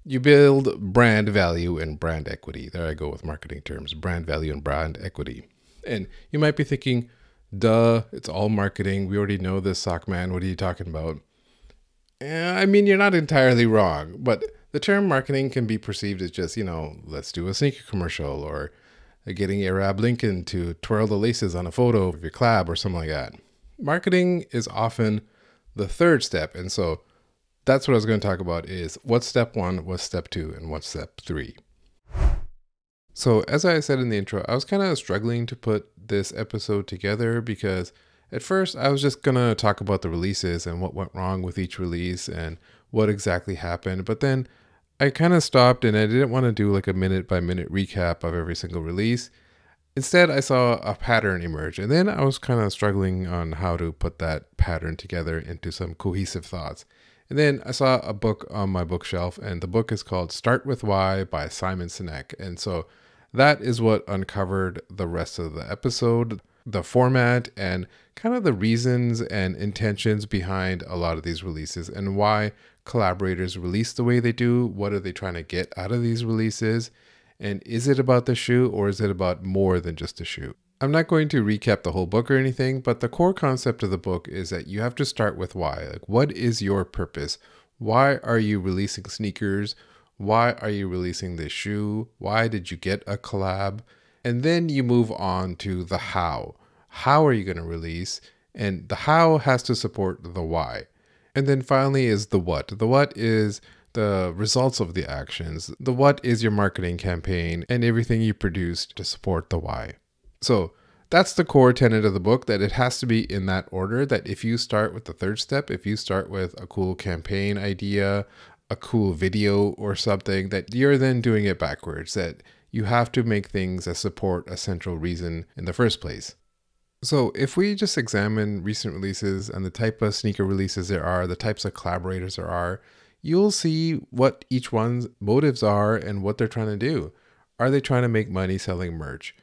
You build brand value and brand equity. There I go with marketing terms, brand value and brand equity. And you might be thinking, duh, it's all marketing. We already know this, sock man. What are you talking about? I mean, you're not entirely wrong, but the term marketing can be perceived as just, you know, let's do a sneaker commercial or getting Arab Lincoln to twirl the laces on a photo of your collab or something like that. Marketing is often the third step. And so that's what I was going to talk about, is what's step 1, what's step 2, and what's step 3. So as I said in the intro, I was kind of struggling to put this episode together because at first I was just going to talk about the releases and what went wrong with each release and what exactly happened. But then I kind of stopped and I didn't want to do like a minute by minute recap of every single release. Instead, I saw a pattern emerge, and then I was kind of struggling on how to put that pattern together into some cohesive thoughts. And then I saw a book on my bookshelf, and the book is called Start With Why by Simon Sinek. And so that is what uncovered the rest of the episode, the format, and kind of the reasons and intentions behind a lot of these releases and why collaborators release the way they do. What are they trying to get out of these releases? And is it about the shoe, or is it about more than just a shoe? I'm not going to recap the whole book or anything, but the core concept of the book is that you have to start with why. Like, what is your purpose? Why are you releasing sneakers? Why are you releasing this shoe? Why did you get a collab? And then you move on to the how. How are you going to release? And the how has to support the why. And then finally is the what. The what is the results of the actions. The what is your marketing campaign and everything you produced to support the why. So that's the core tenet of the book, that it has to be in that order, that if you start with the third step, if you start with a cool campaign idea, a cool video or something, that you're then doing it backwards, that you have to make things that support a central reason in the first place. So if we just examine recent releases and the type of sneaker releases there are, the types of collaborators there are, you'll see what each one's motives are and what they're trying to do. Are they trying to make money selling merch?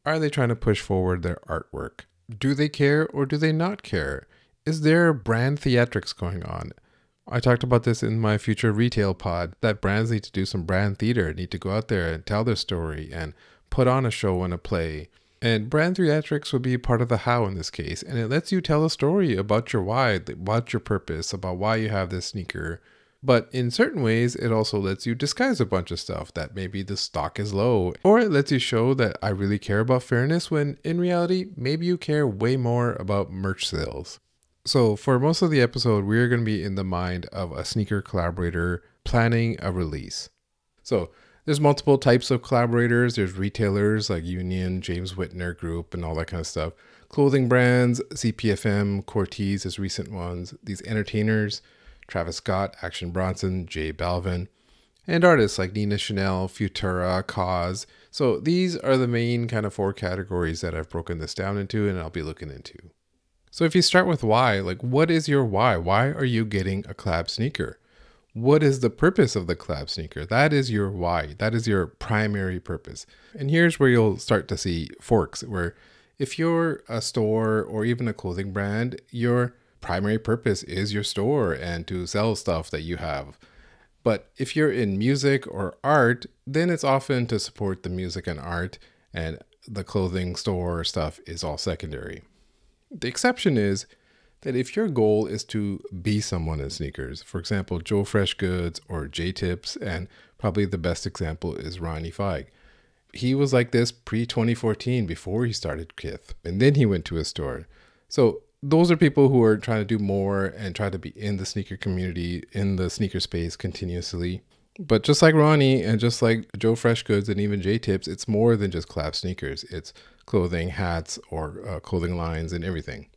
Are they trying to push forward their artwork? Do they care or do they not care? Is there brand theatrics going on? I talked about this in my future retail pod, that brands need to do some brand theater, need to go out there and tell their story and put on a show and a play. And brand theatrics would be part of the how in this case. And it lets you tell a story about your why, about your purpose, about why you have this sneaker. But in certain ways, it also lets you disguise a bunch of stuff, that maybe the stock is low. Or it lets you show that I really care about fairness, when in reality, maybe you care way more about merch sales. So for most of the episode, we're going to be in the mind of a sneaker collaborator planning a release. So there's multiple types of collaborators. There's retailers like Union, James Whitner Group, and all that kind of stuff. Clothing brands, CPFM, Cortez as recent ones. These entertainers, Travis Scott, Action Bronson, JBalvin. And artists like Nina Chanel, Futura, Cause. So these are the main kind of 4 categories that I've broken this down into and I'll be looking into. So if you start with why, like what is your why? Why are you getting a collab sneaker? What is the purpose of the collab sneaker? That is your why. That is your primary purpose. And here's where you'll start to see forks, where if you're a store or even a clothing brand, your primary purpose is your store and to sell stuff that you have. But if you're in music or art, then it's often to support the music and art, and the clothing store stuff is all secondary. The exception is that if your goal is to be someone in sneakers, for example, Joe Fresh Goods or J-Tips, and probably the best example is Ronnie Feig. He was like this pre-2014 before he started Kith, and then he went to a store. So those are people who are trying to do more and try to be in the sneaker community, in the sneaker space continuously. But just like Ronnie and just like Joe Fresh Goods and even J-Tips, it's more than just collab sneakers. It's clothing, hats, or clothing lines and everything.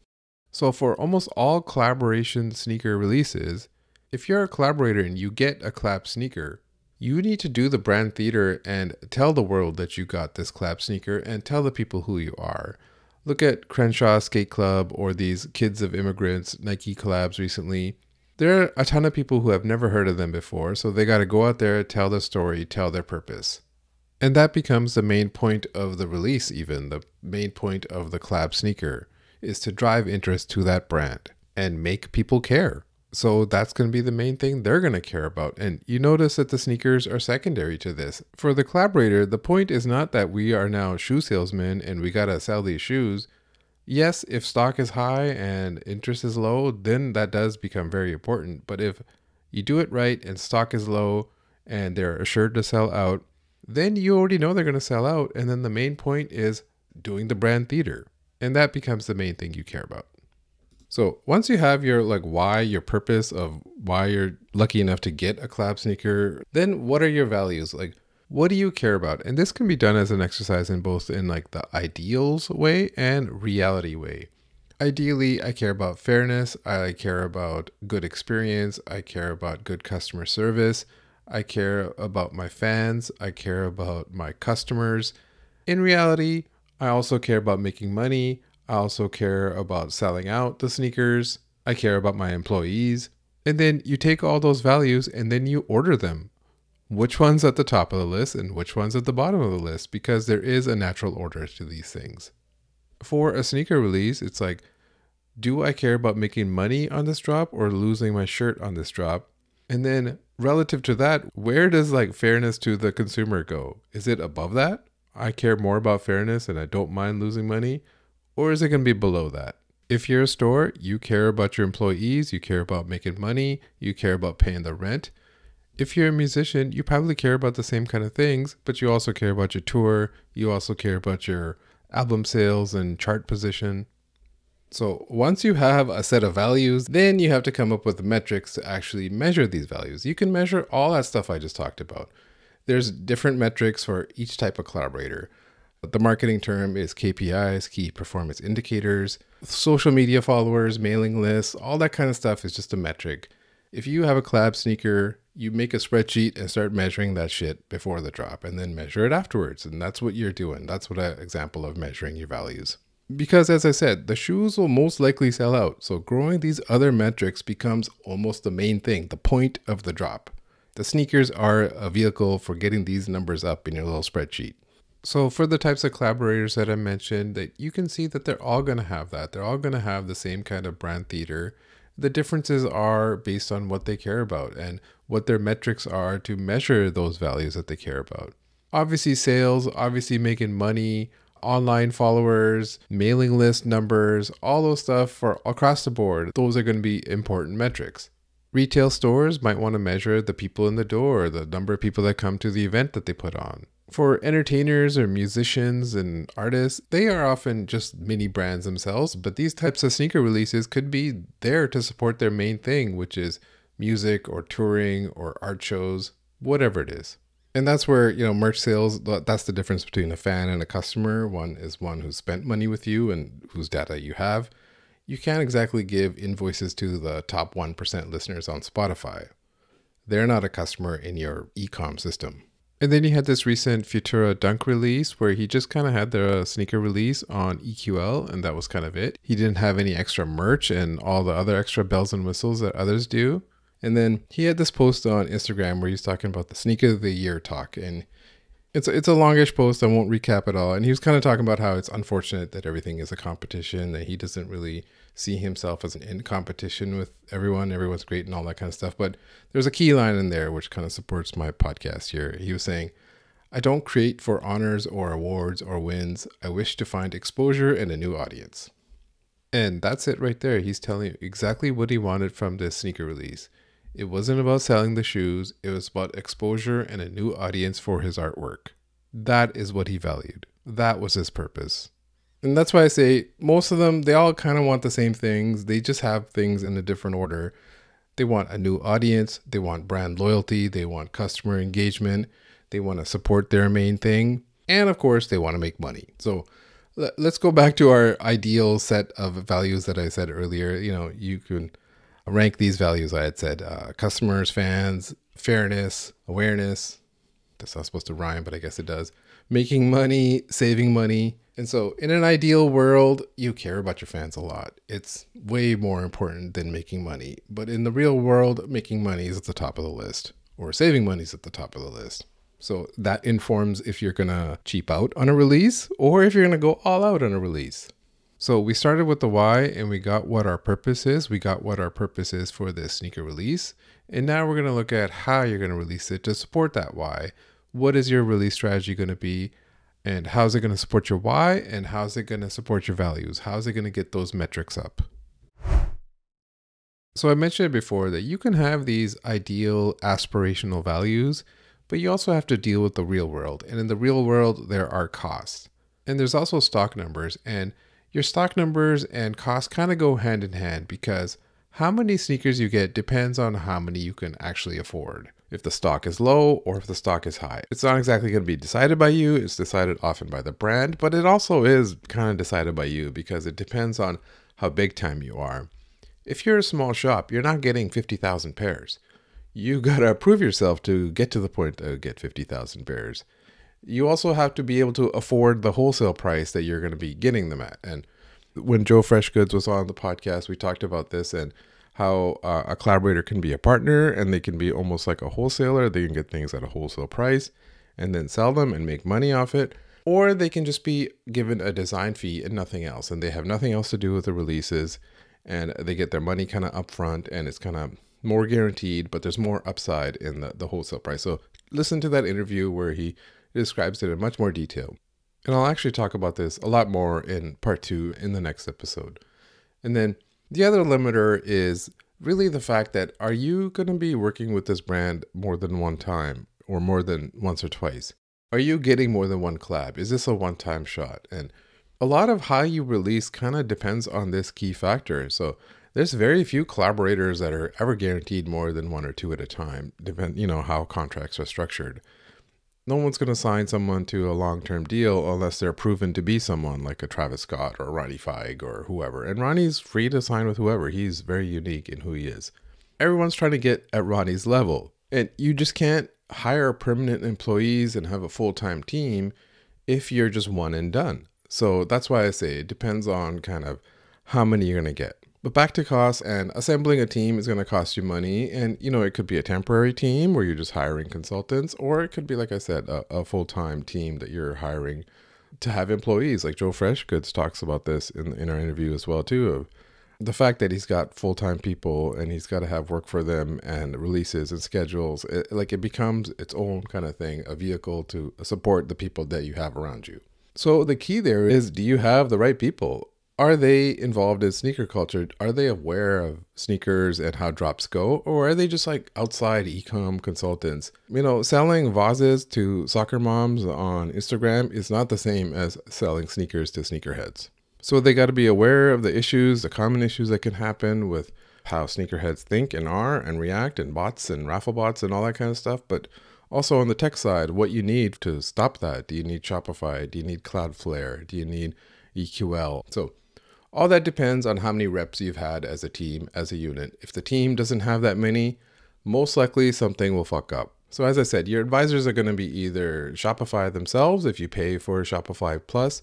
So for almost all collaboration sneaker releases, if you're a collaborator and you get a collab sneaker, you need to do the brand theater and tell the world that you got this collab sneaker and tell the people who you are. Look at Crenshaw Skate Club or these Kids of Immigrants Nike collabs recently. There are a ton of people who have never heard of them before, so they got to go out there, tell their story, tell their purpose. And that becomes the main point of the release, even the main point of the collab sneaker, is to drive interest to that brand and make people care. So that's going to be the main thing they're going to care about. And you notice that the sneakers are secondary to this. For the collaborator, the point is not that we are now shoe salesmen and we got to sell these shoes. Yes, if stock is high and interest is low, then that does become very important. But if you do it right and stock is low and they're assured to sell out, then you already know they're going to sell out. And then the main point is doing the brand theater. And that becomes the main thing you care about. So once you have your why, your purpose of why you're lucky enough to get a collab sneaker, then what are your values? What do you care about? And this can be done as an exercise in both in the ideals way and reality way. Ideally, I care about fairness. I care about good experience. I care about good customer service. I care about my fans. I care about my customers. In reality, I also care about making money. I also care about selling out the sneakers. I care about my employees. And then you take all those values and then you order them. Which one's at the top of the list and which one's at the bottom of the list, because there is a natural order to these things. For a sneaker release, it's do I care about making money on this drop or losing my shirt on this drop? And then relative to that, where does fairness to the consumer go? Is it above that? I care more about fairness and I don't mind losing money. Or is it going to be below that? If you're a store, you care about your employees, you care about making money, you care about paying the rent. If you're a musician, you probably care about the same kind of things, but you also care about your tour. You also care about your album sales and chart position. So once you have a set of values, then you have to come up with the metrics to actually measure these values. You can measure all that stuff I just talked about. There's different metrics for each type of collaborator. The marketing term is KPIs, key performance indicators, social media followers, mailing lists, all that kind of stuff is just a metric. If you have a collab sneaker, you make a spreadsheet and start measuring that shit before the drop and then measure it afterwards. And that's what you're doing. That's what an example of measuring your values. Because as I said, the shoes will most likely sell out. So growing these other metrics becomes almost the main thing, the point of the drop. The sneakers are a vehicle for getting these numbers up in your little spreadsheet. So for the types of collaborators that I mentioned, that you can see that they're all going to have that. They're all going to have the same kind of brand theater. The differences are based on what they care about and what their metrics are to measure those values that they care about. Obviously sales, obviously making money, online followers, mailing list numbers, all those stuff for across the board. Those are going to be important metrics. Retail stores might want to measure the people in the door, the number of people that come to the event that they put on. For entertainers or musicians and artists, they are often just mini brands themselves, but these types of sneaker releases could be there to support their main thing, which is music or touring or art shows, whatever it is. And that's where, merch sales, that's the difference between a fan and a customer. One is one who spent money with you and whose data you have. You can't exactly give invoices to the top 1% listeners on Spotify. They're not a customer in your e-com system. And then you had this recent Futura Dunk release where he just kind of had the sneaker release on EQL, and that was kind of it. He didn't have any extra merch and all the other extra bells and whistles that others do. And then he had this post on Instagram where he's talking about the sneaker of the year talk. And it's a longish post. I won't recap it all. And he was kind of talking about how it's unfortunate that everything is a competition, that he doesn't really see himself as in competition with everyone. Everyone's great and all that kind of stuff. But there's a key line in there which kind of supports my podcast here. He was saying, "I don't create for honors or awards or wins. I wish to find exposure and a new audience." And that's it right there. He's telling you exactly what he wanted from this sneaker release. It wasn't about selling the shoes. It was about exposure and a new audience for his artwork. That is what he valued. That was his purpose. And that's why I say most of them, they all kind of want the same things. They just have things in a different order. They want a new audience. They want brand loyalty. They want customer engagement. They want to support their main thing. And of course, they want to make money. So let's go back to our ideal set of values that I said earlier. You can rank these values. I had said customers, fans, fairness, awareness. That's not supposed to rhyme, but I guess it does. Making money, saving money. And so in an ideal world, you care about your fans a lot. It's way more important than making money. But in the real world, making money is at the top of the list, or saving money is at the top of the list. So that informs if you're going to cheap out on a release or if you're going to go all out on a release. So we started with the why and we got what our purpose is. We got what our purpose is for this sneaker release. And now we're going to look at how you're going to release it to support that why. What is your release strategy going to be? And how's it going to support your why? And how's it going to support your values? How's it going to get those metrics up? So I mentioned before that you can have these ideal aspirational values, but you also have to deal with the real world. And in the real world, there are costs. And there's also stock numbers. And your stock numbers and costs kind of go hand in hand because how many sneakers you get depends on how many you can actually afford. If the stock is low or if the stock is high. It's not exactly going to be decided by you. It's decided often by the brand, but it also is kind of decided by you because it depends on how big time you are. If you're a small shop, you're not getting 50,000 pairs. You got to prove yourself to get to the point to get 50,000 pairs. You also have to be able to afford the wholesale price that you're going to be getting them at. And when Joe Fresh Goods was on the podcast, we talked about this and how a collaborator can be a partner and they can be almost like a wholesaler. They can get things at a wholesale price and then sell them and make money off it. Or they can just be given a design fee and nothing else. And they have nothing else to do with the releases and they get their money kind of upfront and it's kind of more guaranteed, but there's more upside in the wholesale price. So listen to that interview where he describes it in much more detail. And I'll actually talk about this a lot more in part 2 in the next episode. And then the other limiter is really the fact that are you going to be working with this brand more than one time or more than once or twice? Are you getting more than one collab? Is this a one-time shot? And A lot of how you release kind of depends on this key factor. So there's very few collaborators that are ever guaranteed more than 1 or 2 at a time, depend, how contracts are structured. No one's going to sign someone to a long-term deal unless they're proven to be someone like a Travis Scott or Ronnie Feig or whoever. And Ronnie's free to sign with whoever. He's very unique in who he is. Everyone's trying to get at Ronnie's level. And you just can't hire permanent employees and have a full-time team if you're just one and done. So that's why I say it depends on kind of how many you're going to get. But back to costs, and assembling a team is going to cost you money. And, it could be a temporary team where you're just hiring consultants, or it could be, like I said, a full-time team that you're hiring to have employees. Like Joe Freshgoods talks about this in our interview as well, too, of the fact that he's got full-time people and he's got to have work for them and releases and schedules. It becomes its own kind of thing, a vehicle to support the people that you have around you. So the key there is, do you have the right people? Are they involved in sneaker culture? Are they aware of sneakers and how drops go? Or are they just like outside e-com consultants? Selling vases to soccer moms on Instagram is not the same as selling sneakers to sneakerheads. So they got to be aware of the issues, the common issues that can happen with how sneakerheads think and are and react, and bots and raffle bots and all that kind of stuff. But also on the tech side, what you need to stop that. Do you need Shopify? Do you need Cloudflare? Do you need EQL? So all that depends on how many reps you've had as a team, as a unit. If the team doesn't have that many, most likely something will fuck up. So as I said, your advisors are going to be either Shopify themselves if you pay for Shopify Plus,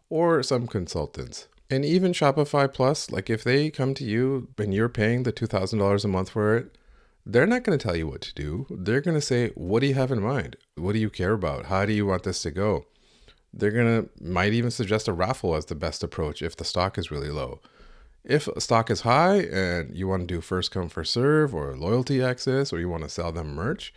or some consultants. And even Shopify Plus, like if they come to you and you're paying the $2,000 a month for it, they're not going to tell you what to do. They're going to say, what do you have in mind? What do you care about? How do you want this to go? Might even suggest a raffle as the best approach if the stock is really low. If stock is high and you want to do first come, first serve, or loyalty access, or you want to sell them merch,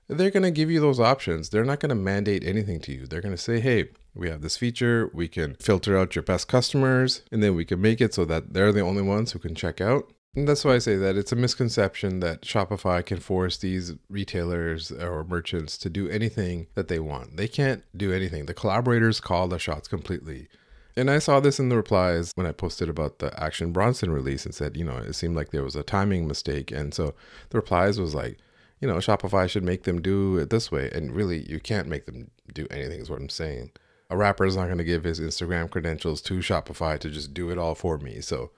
they're going to give you those options. They're not going to mandate anything to you. They're going to say, hey, we have this feature. We can filter out your best customers, and then we can make it so that they're the only ones who can check out. And that's why I say that it's a misconception that Shopify can force these retailers or merchants to do anything that they want. They can't do anything. The collaborators call the shots completely. And I saw this in the replies when I posted about the Action Bronson release and said, it seemed like there was a timing mistake. And so the replies was like, Shopify should make them do it this way. And really, you can't make them do anything is what I'm saying. A rapper is not going to give his Instagram credentials to Shopify to just do it all for me. So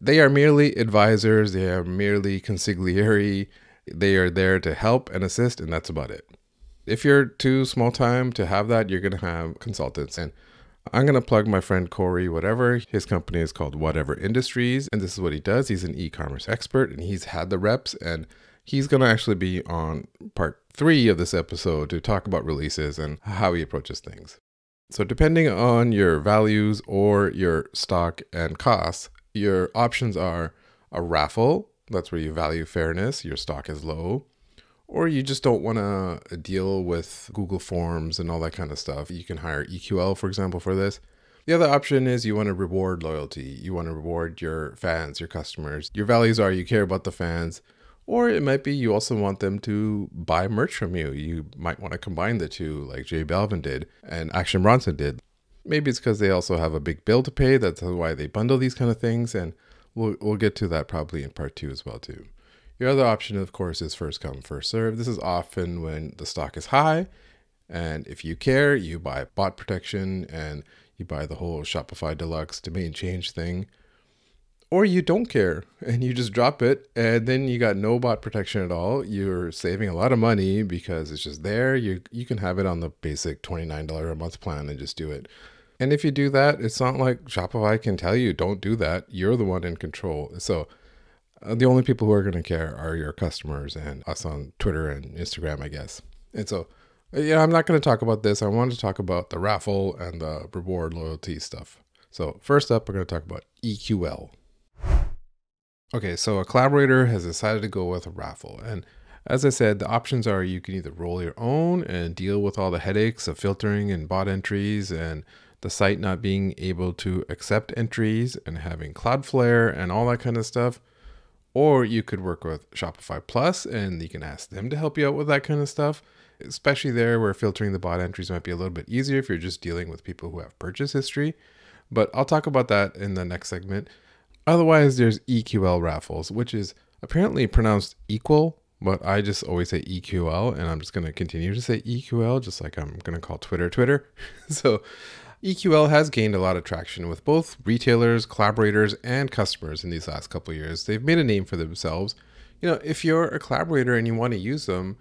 they are merely advisors. They are merely consigliere. They are there to help and assist, and that's about it. If you're too small time to have that, you're going to have consultants. And I'm going to plug my friend Corey, whatever. His company is called Whatever Industries, and this is what he does. He's an e-commerce expert, and he's had the reps, and he's going to actually be on part 3 of this episode to talk about releases and how he approaches things. So depending on your values or your stock and costs, your options are a raffle. That's where you value fairness. Your stock is low. Or you just don't want to deal with Google Forms and all that kind of stuff. You can hire EQL, for example, for this. The other option is you want to reward loyalty. You want to reward your fans, your customers. Your values are you care about the fans. Or it might be you also want them to buy merch from you. You might want to combine the two like JBalvin did and Action Bronson did. Maybe it's because they also have a big bill to pay. That's why they bundle these kind of things. And we'll get to that probably in part 2 as well too. Your other option, of course, is first come, first serve. This is often when the stock is high. And if you care, you buy bot protection and you buy the whole Shopify Deluxe domain change thing. Or you don't care and you just drop it and then you got no bot protection at all. You're saving a lot of money because it's just there. You can have it on the basic $29 a month plan and just do it. And if you do that, it's not like Shopify can tell you, don't do that. You're the one in control. So the only people who are going to care are your customers and us on Twitter and Instagram, I guess. And so, yeah, I'm not going to talk about this. I wanted to talk about the raffle and the reward loyalty stuff. So first up, we're going to talk about EQL. Okay, so a collaborator has decided to go with a raffle. And as I said, the options are you can either roll your own and deal with all the headaches of filtering and bot entries and the site not being able to accept entries and having Cloudflare and all that kind of stuff. Or you could work with Shopify Plus and you can ask them to help you out with that kind of stuff, especially there where filtering the bot entries might be a little bit easier if you're just dealing with people who have purchase history. but I'll talk about that in the next segment. Otherwise, there's EQL raffles, which is apparently pronounced equal, but I just always say EQL, and I'm just going to continue to say EQL, just like I'm going to call Twitter. So EQL has gained a lot of traction with both retailers, collaborators, and customers in these last couple of years. They've made a name for themselves. You know, if you're a collaborator and you want to use them,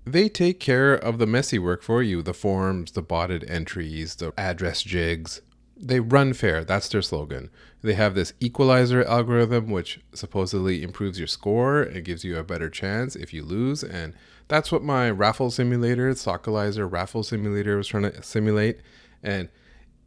they take care of the messy work for you, the forms, the botted entries, the address jigs. They run fair. That's their slogan. They have this equalizer algorithm, which supposedly improves your score and gives you a better chance if you lose. And that's what my raffle simulator, Sockalizer raffle simulator, was trying to simulate. And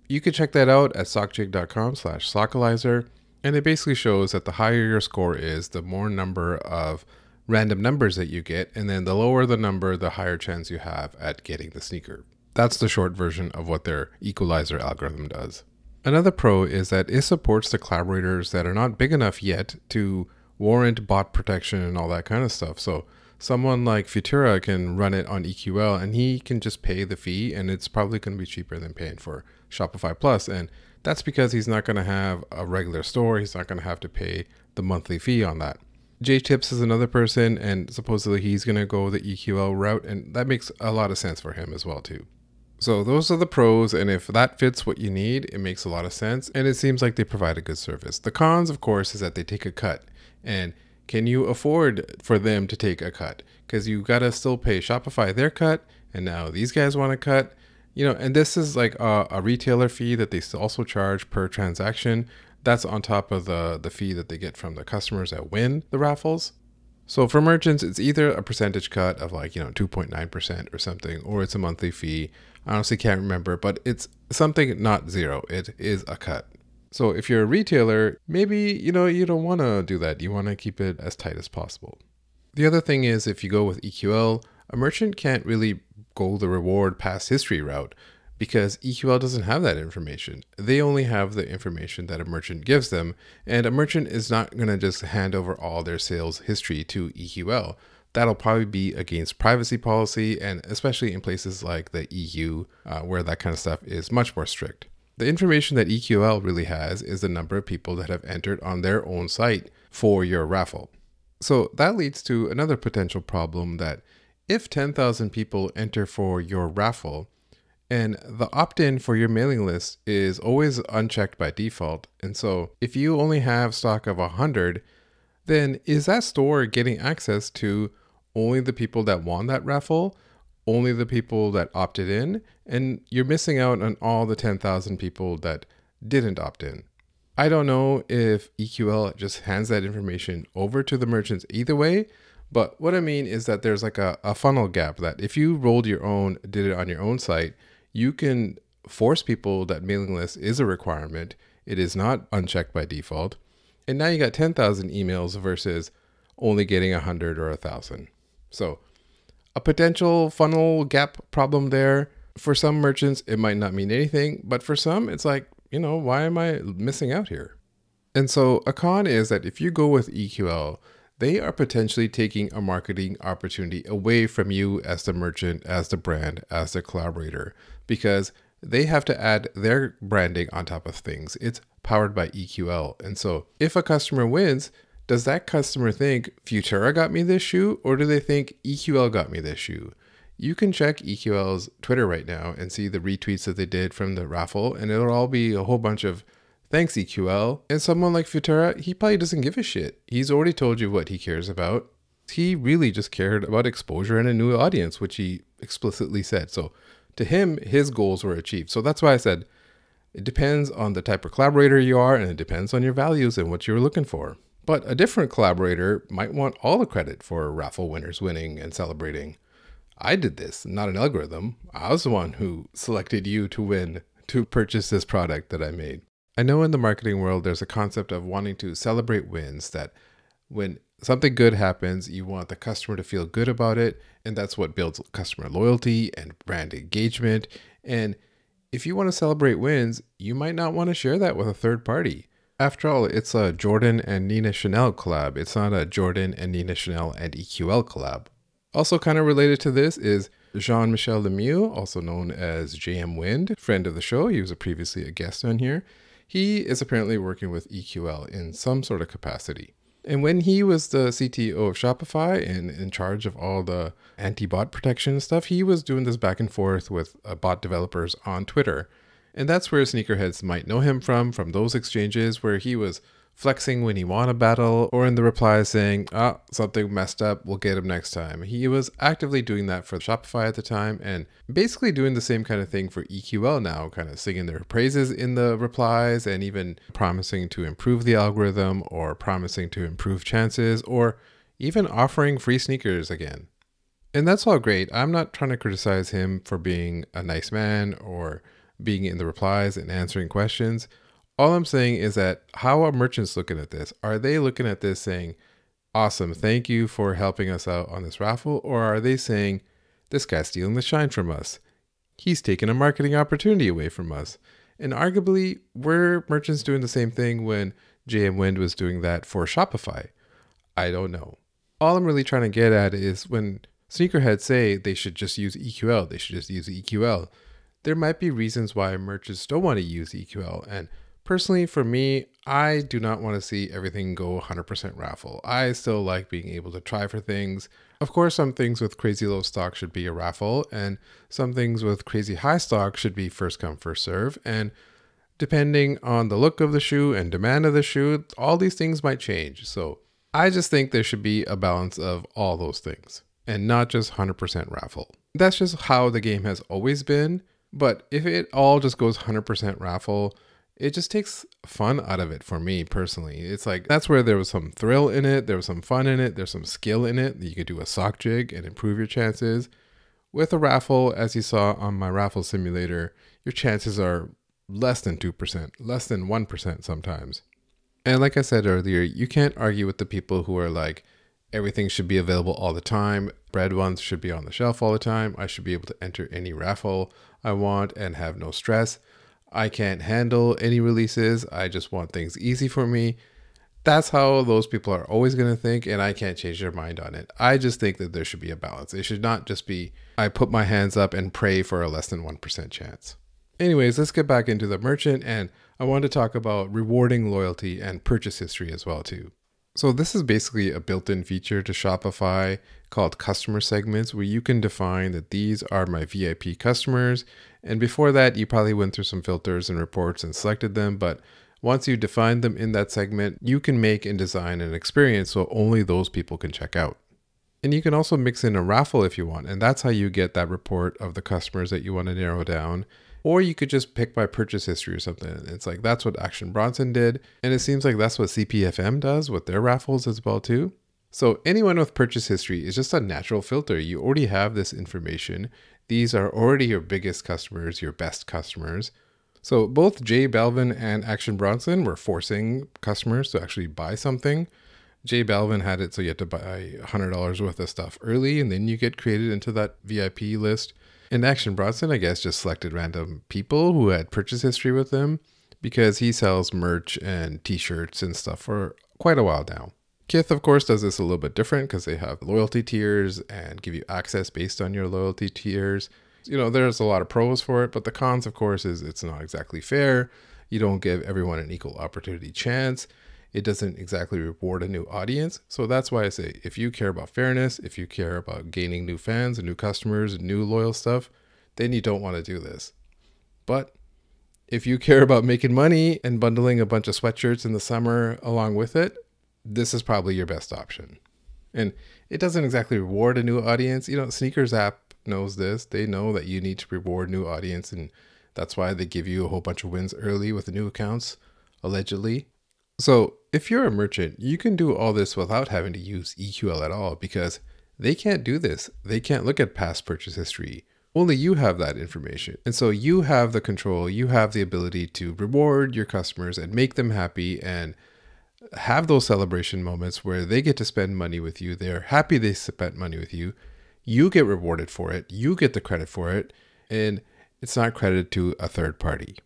you can check that out at sockjig.com/Sockalizer. And it basically shows that the higher your score is, the more number of random numbers that you get. And then the lower the number, the higher chance you have at getting the sneaker. That's the short version of what their equalizer algorithm does. Another pro is that it supports the collaborators that are not big enough yet to warrant bot protection and all that kind of stuff. So someone like Futura can run it on EQL and he can just pay the fee, and it's probably going to be cheaper than paying for Shopify Plus. And that's because he's not going to have a regular store. He's not going to have to pay the monthly fee on that. J-Tips is another person, and supposedly he's going to go the EQL route, and that makes a lot of sense for him as well too. So those are the pros, and if that fits what you need, it makes a lot of sense, and it seems like they provide a good service. The cons, of course, is that they take a cut, and can you afford for them to take a cut? Because you got to still pay Shopify their cut, and now these guys want to cut, you know, and this is like a retailer fee that they also charge per transaction. That's on top of the fee that they get from the customers that win the raffles. So for merchants, it's either a percentage cut of like, 2.9% or something, or it's a monthly fee. I honestly can't remember, but it's something not zero. It is a cut. So if you're a retailer, maybe, you don't want to do that. You want to keep it as tight as possible. The other thing is, if you go with EQL, a merchant can't really go the reward past history route because EQL doesn't have that information. They only have the information that a merchant gives them, and a merchant is not going to just hand over all their sales history to EQL. That'll probably be against privacy policy, and especially in places like the EU, where that kind of stuff is much more strict. The information that EQL really has is the number of people that have entered on their own site for your raffle. So that leads to another potential problem, that if 10,000 people enter for your raffle, and the opt-in for your mailing list is always unchecked by default, and so if you only have stock of 100, then is that store getting access to only the people that won that raffle, only the people that opted in, and you're missing out on all the 10,000 people that didn't opt in? I don't know if EQL just hands that information over to the merchants either way, but what I mean is that there's like a funnel gap, that if you did it on your own site, you can force people that mailing list is a requirement. It is not unchecked by default. And now you got 10,000 emails versus only getting 100 or 1,000. So a potential funnel gap problem there. For some merchants, it might not mean anything, but for some, it's like, why am I missing out here? And so a con is that if you go with EQL, they are potentially taking a marketing opportunity away from you as the merchant, as the brand, as the collaborator, because they have to add their branding on top of things. It's powered by EQL. And so if a customer wins, does that customer think Futura got me this shoe, or do they think EQL got me this shoe? You can check EQL's Twitter right now and see the retweets that they did from the raffle, and it'll all be a whole bunch of thanks EQL. And someone like Futura, he probably doesn't give a shit. He's already told you what he cares about. He really just cared about exposure and a new audience, which he explicitly said. So to him, his goals were achieved. So that's why I said it depends on the type of collaborator you are, and it depends on your values and what you're looking for. But a different collaborator might want all the credit for raffle winners winning and celebrating. I did this, not an algorithm. I was the one who selected you to win, to purchase this product that I made. I know in the marketing world, there's a concept of wanting to celebrate wins, that when something good happens, you want the customer to feel good about it. And that's what builds customer loyalty and brand engagement. And if you want to celebrate wins, you might not want to share that with a third party. After all, it's a Jordan and Nina Chanel collab. It's not a Jordan and Nina Chanel and EQL collab. Also kind of related to this is Jean-Michel Lemieux, also known as JM Wind, friend of the show. He was previously a guest on here. he is apparently working with EQL in some sort of capacity. And when he was the CTO of Shopify and in charge of all the anti-bot protection stuff, he was doing this back and forth with bot developers on Twitter. And that's where sneakerheads might know him from those exchanges where he was flexing when he won a battle, or in the replies saying, something messed up, we'll get him next time. He was actively doing that for Shopify at the time, and basically doing the same kind of thing for EQL now, kind of singing their praises in the replies, and even promising to improve the algorithm, or promising to improve chances, or even offering free sneakers again. And that's all great. I'm not trying to criticize him for being a nice man, or being in the replies and answering questions. All I'm saying is that how are merchants looking at this? Are they looking at this saying, awesome, thank you for helping us out on this raffle? Or are they saying, this guy's stealing the shine from us? He's taking a marketing opportunity away from us. And arguably, were merchants doing the same thing when JM Wind was doing that for Shopify? I don't know. All I'm really trying to get at is when sneakerheads say they should just use EQL, they should just use EQL. There might be reasons why merchants don't want to use EQL. And personally, for me, I do not want to see everything go 100% raffle. I still like being able to try for things. Of course, some things with crazy low stock should be a raffle, and some things with crazy high stock should be first come, first serve. And depending on the look of the shoe and demand of the shoe, all these things might change. So I just think there should be a balance of all those things and not just 100% raffle. That's just how the game has always been. But if it all just goes 100% raffle, it just takes fun out of it for me personally. It's like, that's where there was some thrill in it. There was some fun in it. There's some skill in it. You could do a sock jig and improve your chances. With a raffle, as you saw on my raffle simulator, your chances are less than 2%, less than 1% sometimes. And like I said earlier, you can't argue with the people who are like, everything should be available all the time. Bread ones should be on the shelf all the time. I should be able to enter any raffle I want and have no stress. I can't handle any releases. I just want things easy for me. That's how those people are always going to think, and I can't change their mind on it. I just think that there should be a balance. It should not just be, I put my hands up and pray for a less than 1% chance. Anyways, let's get back into the merchant, and I want to talk about rewarding loyalty and purchase history as well too. So this is basically a built-in feature to Shopify called customer segments, where you can define that these are my VIP customers. And before that, you probably went through some filters and reports and selected them. But once you define them in that segment, you can make and design an experience so only those people can check out. And you can also mix in a raffle if you want. And that's how you get that report of the customers that you want to narrow down. Or you could just pick by purchase history or something. It's like, that's what Action Bronson did. And it seems like that's what CPFM does with their raffles as well too. So anyone with purchase history is just a natural filter. You already have this information. These are already your biggest customers, your best customers. So both JBalvin and Action Bronson were forcing customers to actually buy something. JBalvin had it so you had to buy $100 worth of stuff early, and then you get created into that VIP list. And Action Bronson, I guess, just selected random people who had purchase history with him because he sells merch and t-shirts and stuff for quite a while now. Kith, of course, does this a little bit different because they have loyalty tiers and give you access based on your loyalty tiers. You know, there's a lot of pros for it, but the cons, of course, is it's not exactly fair. You don't give everyone an equal opportunity chance. It doesn't exactly reward a new audience. So that's why I say, if you care about fairness, if you care about gaining new fans and new customers and new loyal stuff, then you don't want to do this. But if you care about making money and bundling a bunch of sweatshirts in the summer along with it, this is probably your best option. And it doesn't exactly reward a new audience. You know, Sneakers app knows this. They know that you need to reward new audience, and that's why they give you a whole bunch of wins early with the new accounts, allegedly. So if you're a merchant, you can do all this without having to use EQL at all because they can't do this. They can't look at past purchase history. Only you have that information. And so you have the control, you have the ability to reward your customers and make them happy and have those celebration moments where they get to spend money with you. They're happy they spent money with you. You get rewarded for it. You get the credit for it. And it's not credited to a third party.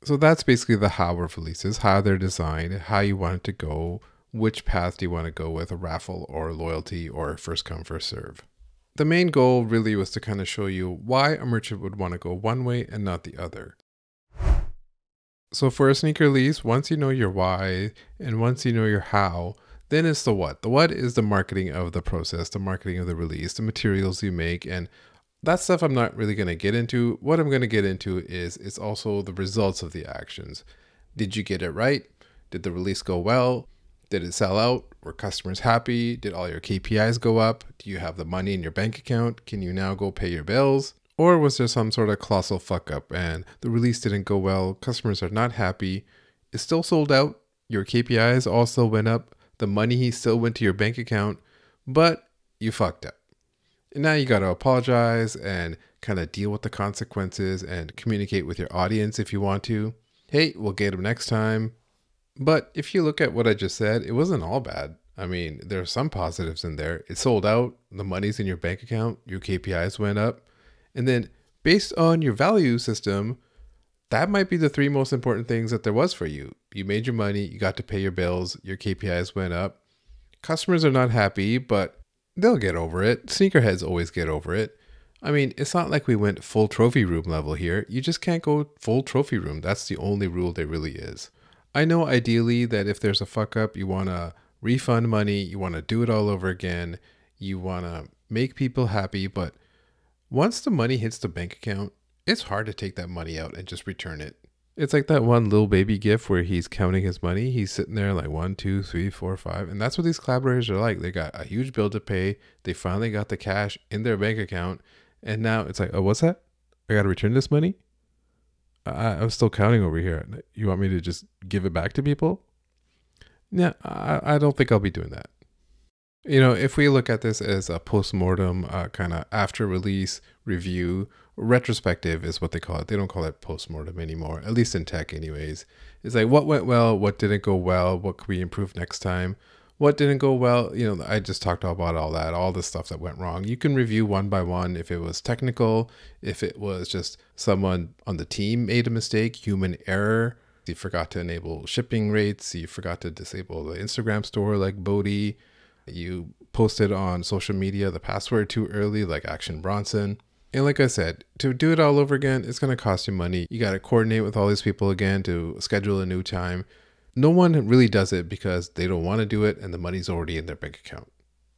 So that's basically the how of releases, how they're designed, how you want it to go, which path do you want to go with, a raffle or loyalty or first come, first serve. The main goal really was to kind of show you why a merchant would want to go one way and not the other. So for a sneaker release, once you know your why and once you know your how, then it's the what. The what is the marketing of the process, the marketing of the release, the materials you make, and that stuff I'm not really going to get into. What I'm going to get into is it's also the results of the actions. Did you get it right? Did the release go well? Did it sell out? Were customers happy? Did all your KPIs go up? Do you have the money in your bank account? Can you now go pay your bills? Or was there some sort of colossal fuck up and the release didn't go well? Customers are not happy. It's still sold out. Your KPIs all still went up. The money still went to your bank account, but you fucked up. And now you got to apologize and kind of deal with the consequences and communicate with your audience if you want to. Hey, we'll get them next time. But if you look at what I just said, it wasn't all bad. I mean, there are some positives in there. It sold out. The money's in your bank account. Your KPIs went up. And then based on your value system, that might be the three most important things that there was for you. You made your money. You got to pay your bills. Your KPIs went up. Customers are not happy, but they'll get over it. Sneakerheads always get over it. I mean, it's not like we went full trophy room level here. You just can't go full trophy room. That's the only rule there really is. I know ideally that if there's a fuck up, you want to refund money. You want to do it all over again. You want to make people happy. But once the money hits the bank account, it's hard to take that money out and just return it. It's like that one little baby gif where he's counting his money. He's sitting there like 1, 2, 3, 4, 5. And that's what these collaborators are like. They got a huge bill to pay. They finally got the cash in their bank account. And now it's like, oh, what's that? I got to return this money? I'm still counting over here. You want me to just give it back to people? Yeah, I don't think I'll be doing that. You know, if we look at this as a post-mortem kind of after release review, retrospective is what they call it. They don't call it post-mortem anymore, at least in tech anyways. It's like what went well, what didn't go well, what could we improve next time? What didn't go well, you know, I just talked about all that, all the stuff that went wrong. You can review one by one if it was technical, if it was just someone on the team made a mistake, human error. You forgot to enable shipping rates, you forgot to disable the Instagram store like Bodhi. You posted on social media the password too early like Action Bronson. And like I said, to do it all over again, it's going to cost you money. You got to coordinate with all these people again to schedule a new time. No one really does it because they don't want to do it and the money's already in their bank account.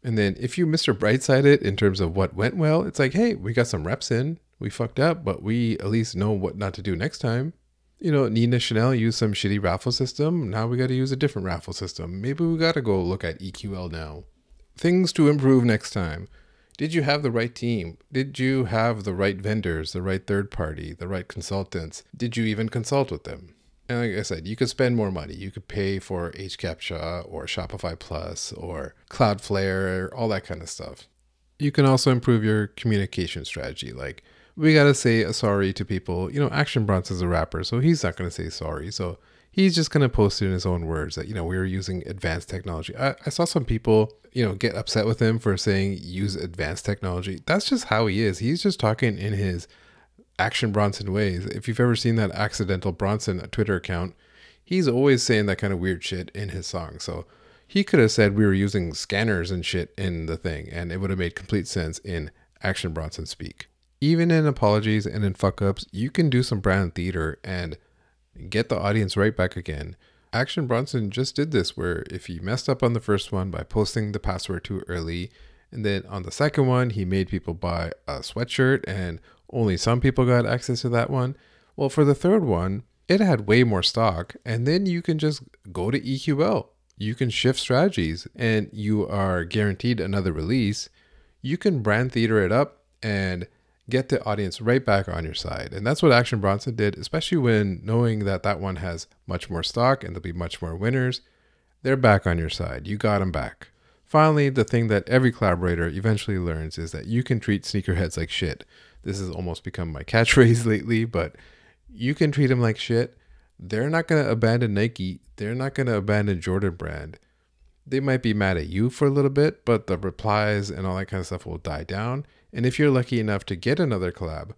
And then if you Mr. Brightside it in terms of what went well, it's like, hey, we got some reps in. We fucked up, but we at least know what not to do next time. You know, Nina Chanel used some shitty raffle system. Now we got to use a different raffle system. Maybe we got to go look at EQL now. Things to improve next time. Did you have the right team? Did you have the right vendors, the right third party, the right consultants? Did you even consult with them? And like I said, you could spend more money. You could pay for HCAPTCHA or Shopify Plus or Cloudflare, all that kind of stuff. You can also improve your communication strategy. Like, we got to say a sorry to people. You know, Action Bronson's a rapper, so he's not going to say sorry. So he's just going to post it in his own words that, you know, we were using advanced technology. I saw some people, you know, get upset with him for saying use advanced technology. That's just how he is. He's just talking in his Action Bronson ways. If you've ever seen that Accidental Bronson Twitter account, he's always saying that kind of weird shit in his song. So he could have said we were using scanners and shit in the thing, and it would have made complete sense in Action Bronson speak. Even in apologies and in fuck-ups, you can do some brand theater and get the audience right back again. Action Bronson just did this, where if he messed up on the first one by posting the password too early, and then on the second one, he made people buy a sweatshirt and only some people got access to that one. Well, for the third one, it had way more stock, and then you can just go to EQL. You can shift strategies and you are guaranteed another release. You can brand theater it up and get the audience right back on your side. And that's what Action Bronson did, especially when knowing that that one has much more stock and there'll be much more winners. They're back on your side. You got them back. Finally, the thing that every collaborator eventually learns is that you can treat sneakerheads like shit. This has almost become my catchphrase lately, but you can treat them like shit. They're not going to abandon Nike. They're not going to abandon Jordan brand. They might be mad at you for a little bit, but the replies and all that kind of stuff will die down. And if you're lucky enough to get another collab,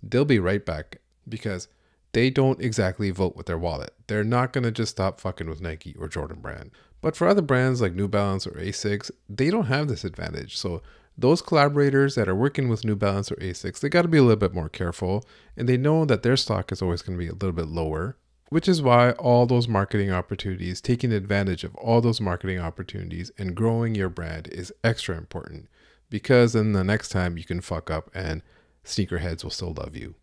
they'll be right back because they don't exactly vote with their wallet. They're not going to just stop fucking with Nike or Jordan brand. But for other brands like New Balance or Asics, they don't have this advantage. So those collaborators that are working with New Balance or Asics, they got to be a little bit more careful. And they know that their stock is always going to be a little bit lower. Which is why all those marketing opportunities, taking advantage of all those marketing opportunities and growing your brand is extra important, because then the next time you can fuck up and sneakerheads will still love you.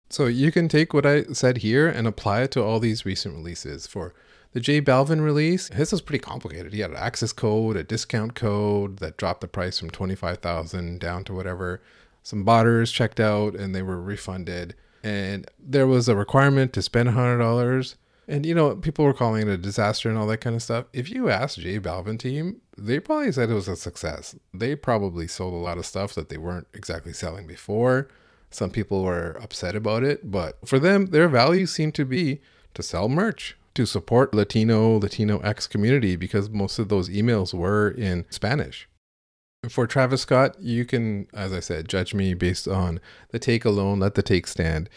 So you can take what I said here and apply it to all these recent releases. For the JBalvin release, his was pretty complicated. He had an access code, a discount code that dropped the price from $25,000 down to whatever. Some botters checked out and they were refunded. And there was a requirement to spend $100. And, you know, people were calling it a disaster and all that kind of stuff. If you ask JBalvin team, they probably said it was a success. They probably sold a lot of stuff that they weren't exactly selling before. Some people were upset about it. But for them, their values seem to be to sell merch, to support Latinx community, because most of those emails were in Spanish. For Travis Scott, you can, as I said, judge me based on the take alone, let the take stand.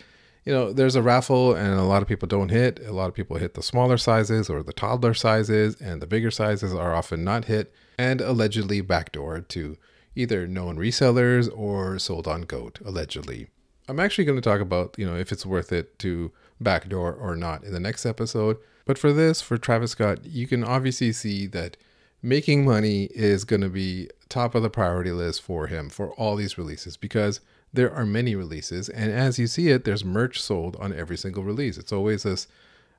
You know, there's a raffle and a lot of people don't hit. A lot of people hit the smaller sizes or the toddler sizes, and the bigger sizes are often not hit and allegedly backdoored to either known resellers or sold on GOAT, allegedly. I'm actually going to talk about, you know, if it's worth it to backdoor or not in the next episode. But for this, for Travis Scott, you can obviously see that making money is going to be top of the priority list for him for all these releases, because there are many releases, and as you see it, there's merch sold on every single release. It's always this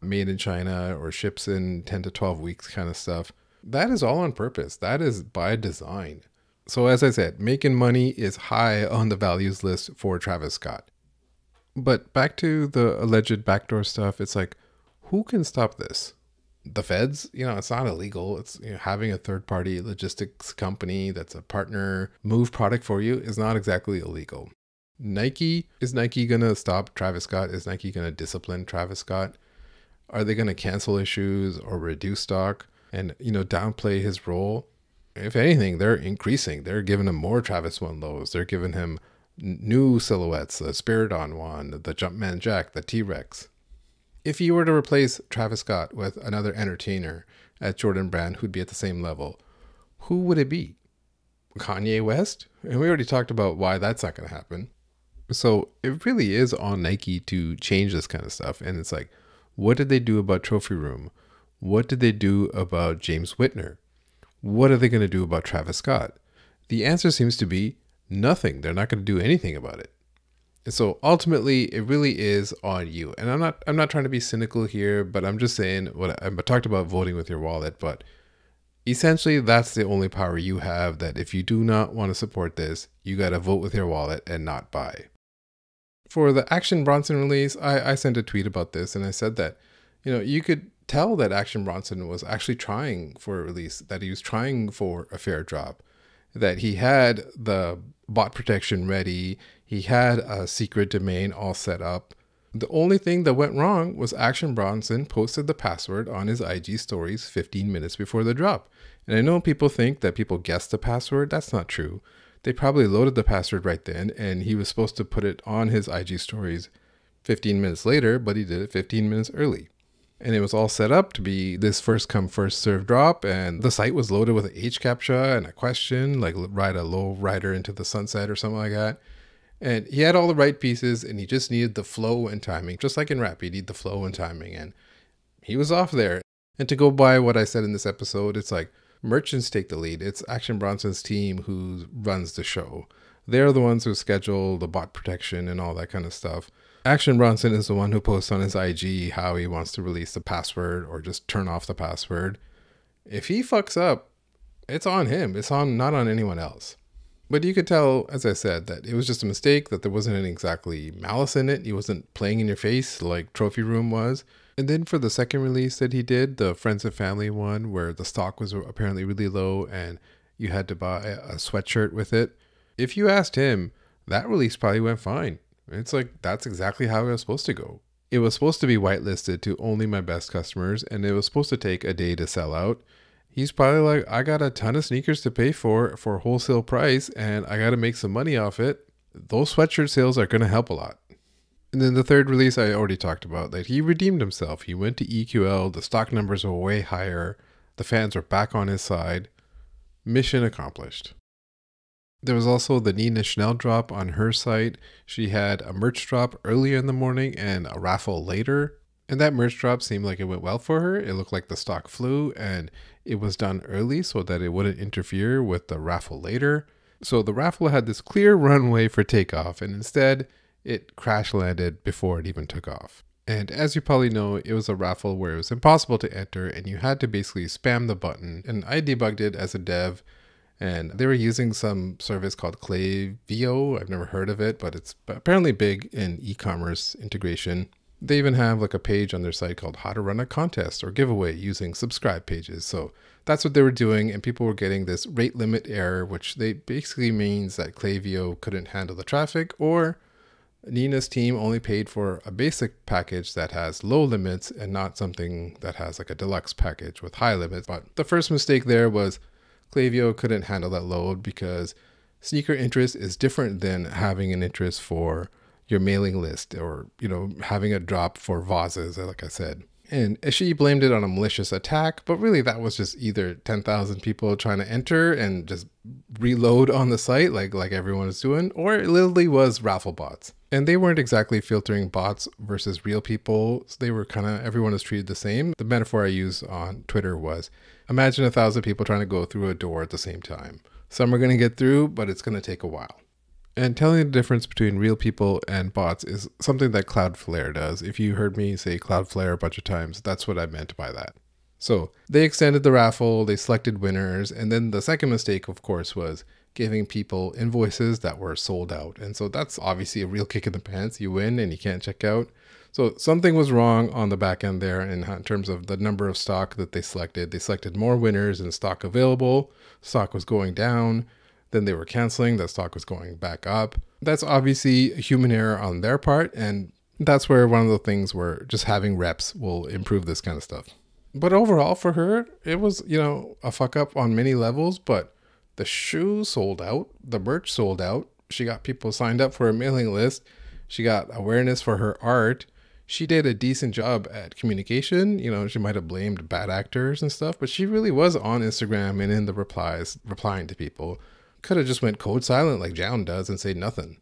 made in China or ships in 10 to 12 weeks kind of stuff. That is all on purpose. That is by design. So as I said, making money is high on the values list for Travis Scott. But back to the alleged backdoor stuff, it's like, who can stop this? The feds? You know, it's not illegal. It's, you know, having a third-party logistics company that's a partner move product for you is not exactly illegal. Nike, is Nike going to stop Travis Scott? Is Nike going to discipline Travis Scott? Are they going to cancel issues or reduce stock and, you know, downplay his role? If anything, they're increasing. They're giving him more Travis 1 lows. They're giving him new silhouettes, the Spiridon one, the Jumpman Jack, the T-Rex. If you were to replace Travis Scott with another entertainer at Jordan Brand who'd be at the same level, who would it be? Kanye West? And we already talked about why that's not going to happen. So it really is on Nike to change this kind of stuff. And it's like, what did they do about Trophy Room? What did they do about James Whitner? What are they going to do about Travis Scott? The answer seems to be nothing. They're not going to do anything about it. And so ultimately, it really is on you. And I'm not trying to be cynical here, but I'm just saying what I talked about voting with your wallet. But essentially, that's the only power you have, that if you do not want to support this, you got to vote with your wallet and not buy. For the Action Bronson release, I sent a tweet about this, and I said that, you know, you could tell that Action Bronson was actually trying for a release, that he was trying for a fair drop, that he had the bot protection ready, he had a secret domain all set up. The only thing that went wrong was Action Bronson posted the password on his IG stories 15 minutes before the drop. And I know people think that people guessed the password. That's not true. They probably loaded the password right then, and he was supposed to put it on his IG stories 15 minutes later, but he did it 15 minutes early. And it was all set up to be this first come first serve drop, and the site was loaded with an H CAPTCHA and a question like ride a low rider into the sunset or something like that. And he had all the right pieces, and he just needed the flow and timing. Just like in rap, you need the flow and timing, and he was off there. And to go by what I said in this episode, it's like merchants take the lead. It's Action Bronson's team who runs the show. They're the ones who schedule the bot protection and all that kind of stuff. Action Bronson is the one who posts on his IG how he wants to release the password or just turn off the password. If he fucks up, it's on him. It's not on anyone else. But you could tell, as I said, that it was just a mistake, that there wasn't any exactly malice in it. He wasn't playing in your face like Trophy Room was. And then for the second release that he did, the Friends and Family one, where the stock was apparently really low and you had to buy a sweatshirt with it, if you asked him, that release probably went fine. It's like, that's exactly how it was supposed to go. It was supposed to be whitelisted to only my best customers, and it was supposed to take a day to sell out. He's probably like, I got a ton of sneakers to pay for wholesale price, and I got to make some money off it. Those sweatshirt sales are going to help a lot. And then the third release I already talked about, that he redeemed himself. He went to EQL, the stock numbers were way higher, the fans were back on his side. Mission accomplished. There was also the Nina Chanel drop on her site. She had a merch drop earlier in the morning and a raffle later. And that merch drop seemed like it went well for her. It looked like the stock flew and it was done early so that it wouldn't interfere with the raffle later. So the raffle had this clear runway for takeoff, and instead it crash landed before it even took off. And as you probably know, it was a raffle where it was impossible to enter and you had to basically spam the button. And I debugged it as a dev, and they were using some service called Klaviyo. I've never heard of it, but it's apparently big in e-commerce integration. They even have like a page on their site called how to run a contest or giveaway using subscribe pages. So that's what they were doing, and people were getting this rate limit error, which they basically means that Klaviyo couldn't handle the traffic, or Nina's team only paid for a basic package that has low limits and not something that has like a deluxe package with high limits. But the first mistake there was Klaviyo couldn't handle that load, because sneaker interest is different than having an interest for your mailing list, or, you know, having a drop for vases, like I said. And she blamed it on a malicious attack, but really that was just either 10,000 people trying to enter and just reload on the site like everyone is doing, or it literally was raffle bots. And they weren't exactly filtering bots versus real people. So they were everyone was treated the same. The metaphor I used on Twitter was, imagine 1,000 people trying to go through a door at the same time. Some are going to get through, but it's going to take a while. And telling the difference between real people and bots is something that Cloudflare does. If you heard me say Cloudflare a bunch of times, that's what I meant by that. So they extended the raffle, they selected winners, and then the second mistake, of course, was giving people invoices that were sold out. And so that's obviously a real kick in the pants. You win and you can't check out. So something was wrong on the back end there in terms of the number of stock that they selected. They selected more winners than stock available. Stock was going down. Then they were canceling, that stock was going back up. That's obviously a human error on their part, and that's where one of the things where just having reps will improve this kind of stuff. But overall for her, it was, you know, a fuck up on many levels, but the shoes sold out, the merch sold out, she got people signed up for a mailing list, she got awareness for her art, she did a decent job at communication. You know, she might have blamed bad actors and stuff, but she really was on Instagram and in the replies, replying to people. Could have just went code silent like Jown does and say nothing.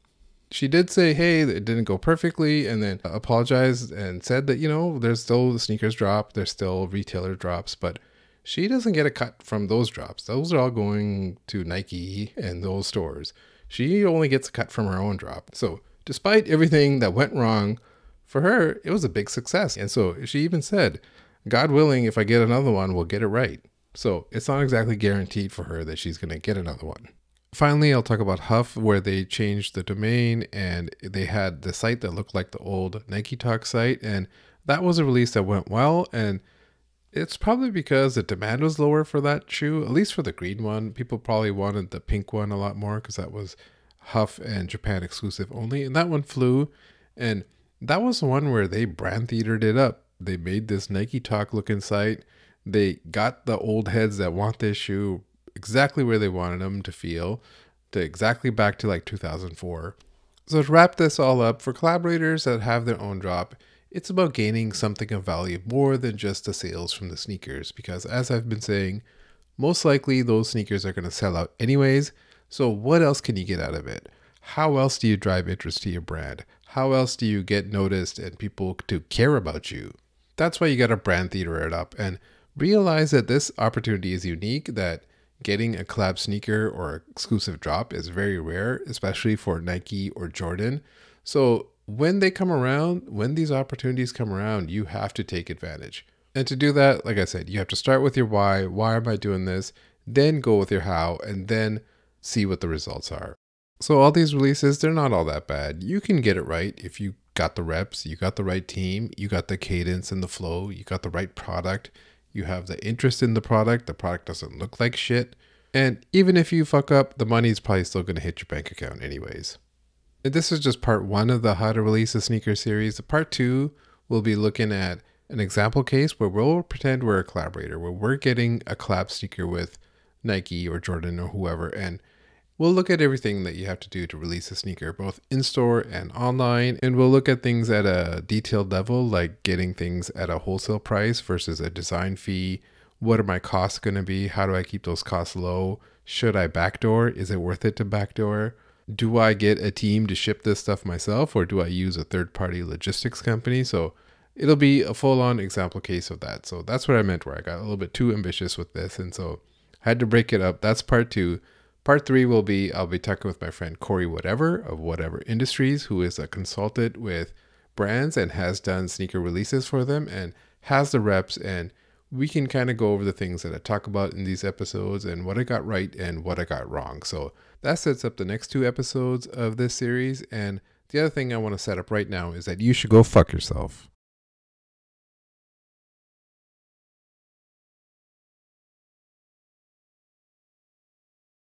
She did say, hey, it didn't go perfectly, and then apologized and said that, you know, there's still the sneakers drop, there's still retailer drops, but she doesn't get a cut from those drops. Those are all going to Nike and those stores. She only gets a cut from her own drop. So despite everything that went wrong, for her, it was a big success. And so she even said, God willing, if I get another one, we'll get it right. So it's not exactly guaranteed for her that she's going to get another one. Finally, I'll talk about Huff, where they changed the domain and they had the site that looked like the old Nike Talk site. And that was a release that went well. And it's probably because the demand was lower for that shoe, at least for the green one. People probably wanted the pink one a lot more because that was Huff and Japan exclusive only. And that one flew. And that was the one where they brand theatered it up. They made this Nike Talk looking site. They got the old heads that want this shoe exactly where they wanted them to feel, to exactly back to like 2004. So to wrap this all up, for collaborators that have their own drop, it's about gaining something of value more than just the sales from the sneakers, because as I've been saying, most likely those sneakers are going to sell out anyways. So what else can you get out of it? How else do you drive interest to your brand? How else do you get noticed and people to care about you? That's why you got to brand theater it up and realize that this opportunity is unique, that getting a collab sneaker or exclusive drop is very rare, especially for Nike or Jordan. So when they come around, when these opportunities come around, you have to take advantage. And to do that, like I said, you have to start with your why. Why am I doing this? Then go with your how, and then see what the results are. So all these releases, they're not all that bad. You can get it right if you got the reps, you got the right team, you got the cadence and the flow, you got the right product, you have the interest in the product doesn't look like shit. And even if you fuck up, the money's probably still going to hit your bank account anyways. And this is just part 1 of the How to Release a Sneaker series. The part 2, we'll be looking at an example case where we'll pretend we're a collaborator, where we're getting a collab sneaker with Nike or Jordan or whoever, and we'll look at everything that you have to do to release a sneaker, both in-store and online. And we'll look at things at a detailed level, like getting things at a wholesale price versus a design fee. What are my costs going to be? How do I keep those costs low? Should I backdoor? Is it worth it to backdoor? Do I get a team to ship this stuff myself, or do I use a third-party logistics company? So it'll be a full-on example case of that. So that's what I meant where I got a little bit too ambitious with this. And so I had to break it up. That's part 2. Part 3 will be, I'll be talking with my friend Corey Whatever of Whatever Industries, who is a consultant with brands and has done sneaker releases for them and has the reps, and we can kind of go over the things that I talk about in these episodes and what I got right and what I got wrong. So that sets up the next 2 episodes of this series. And the other thing I want to set up right now is that you should go fuck yourself.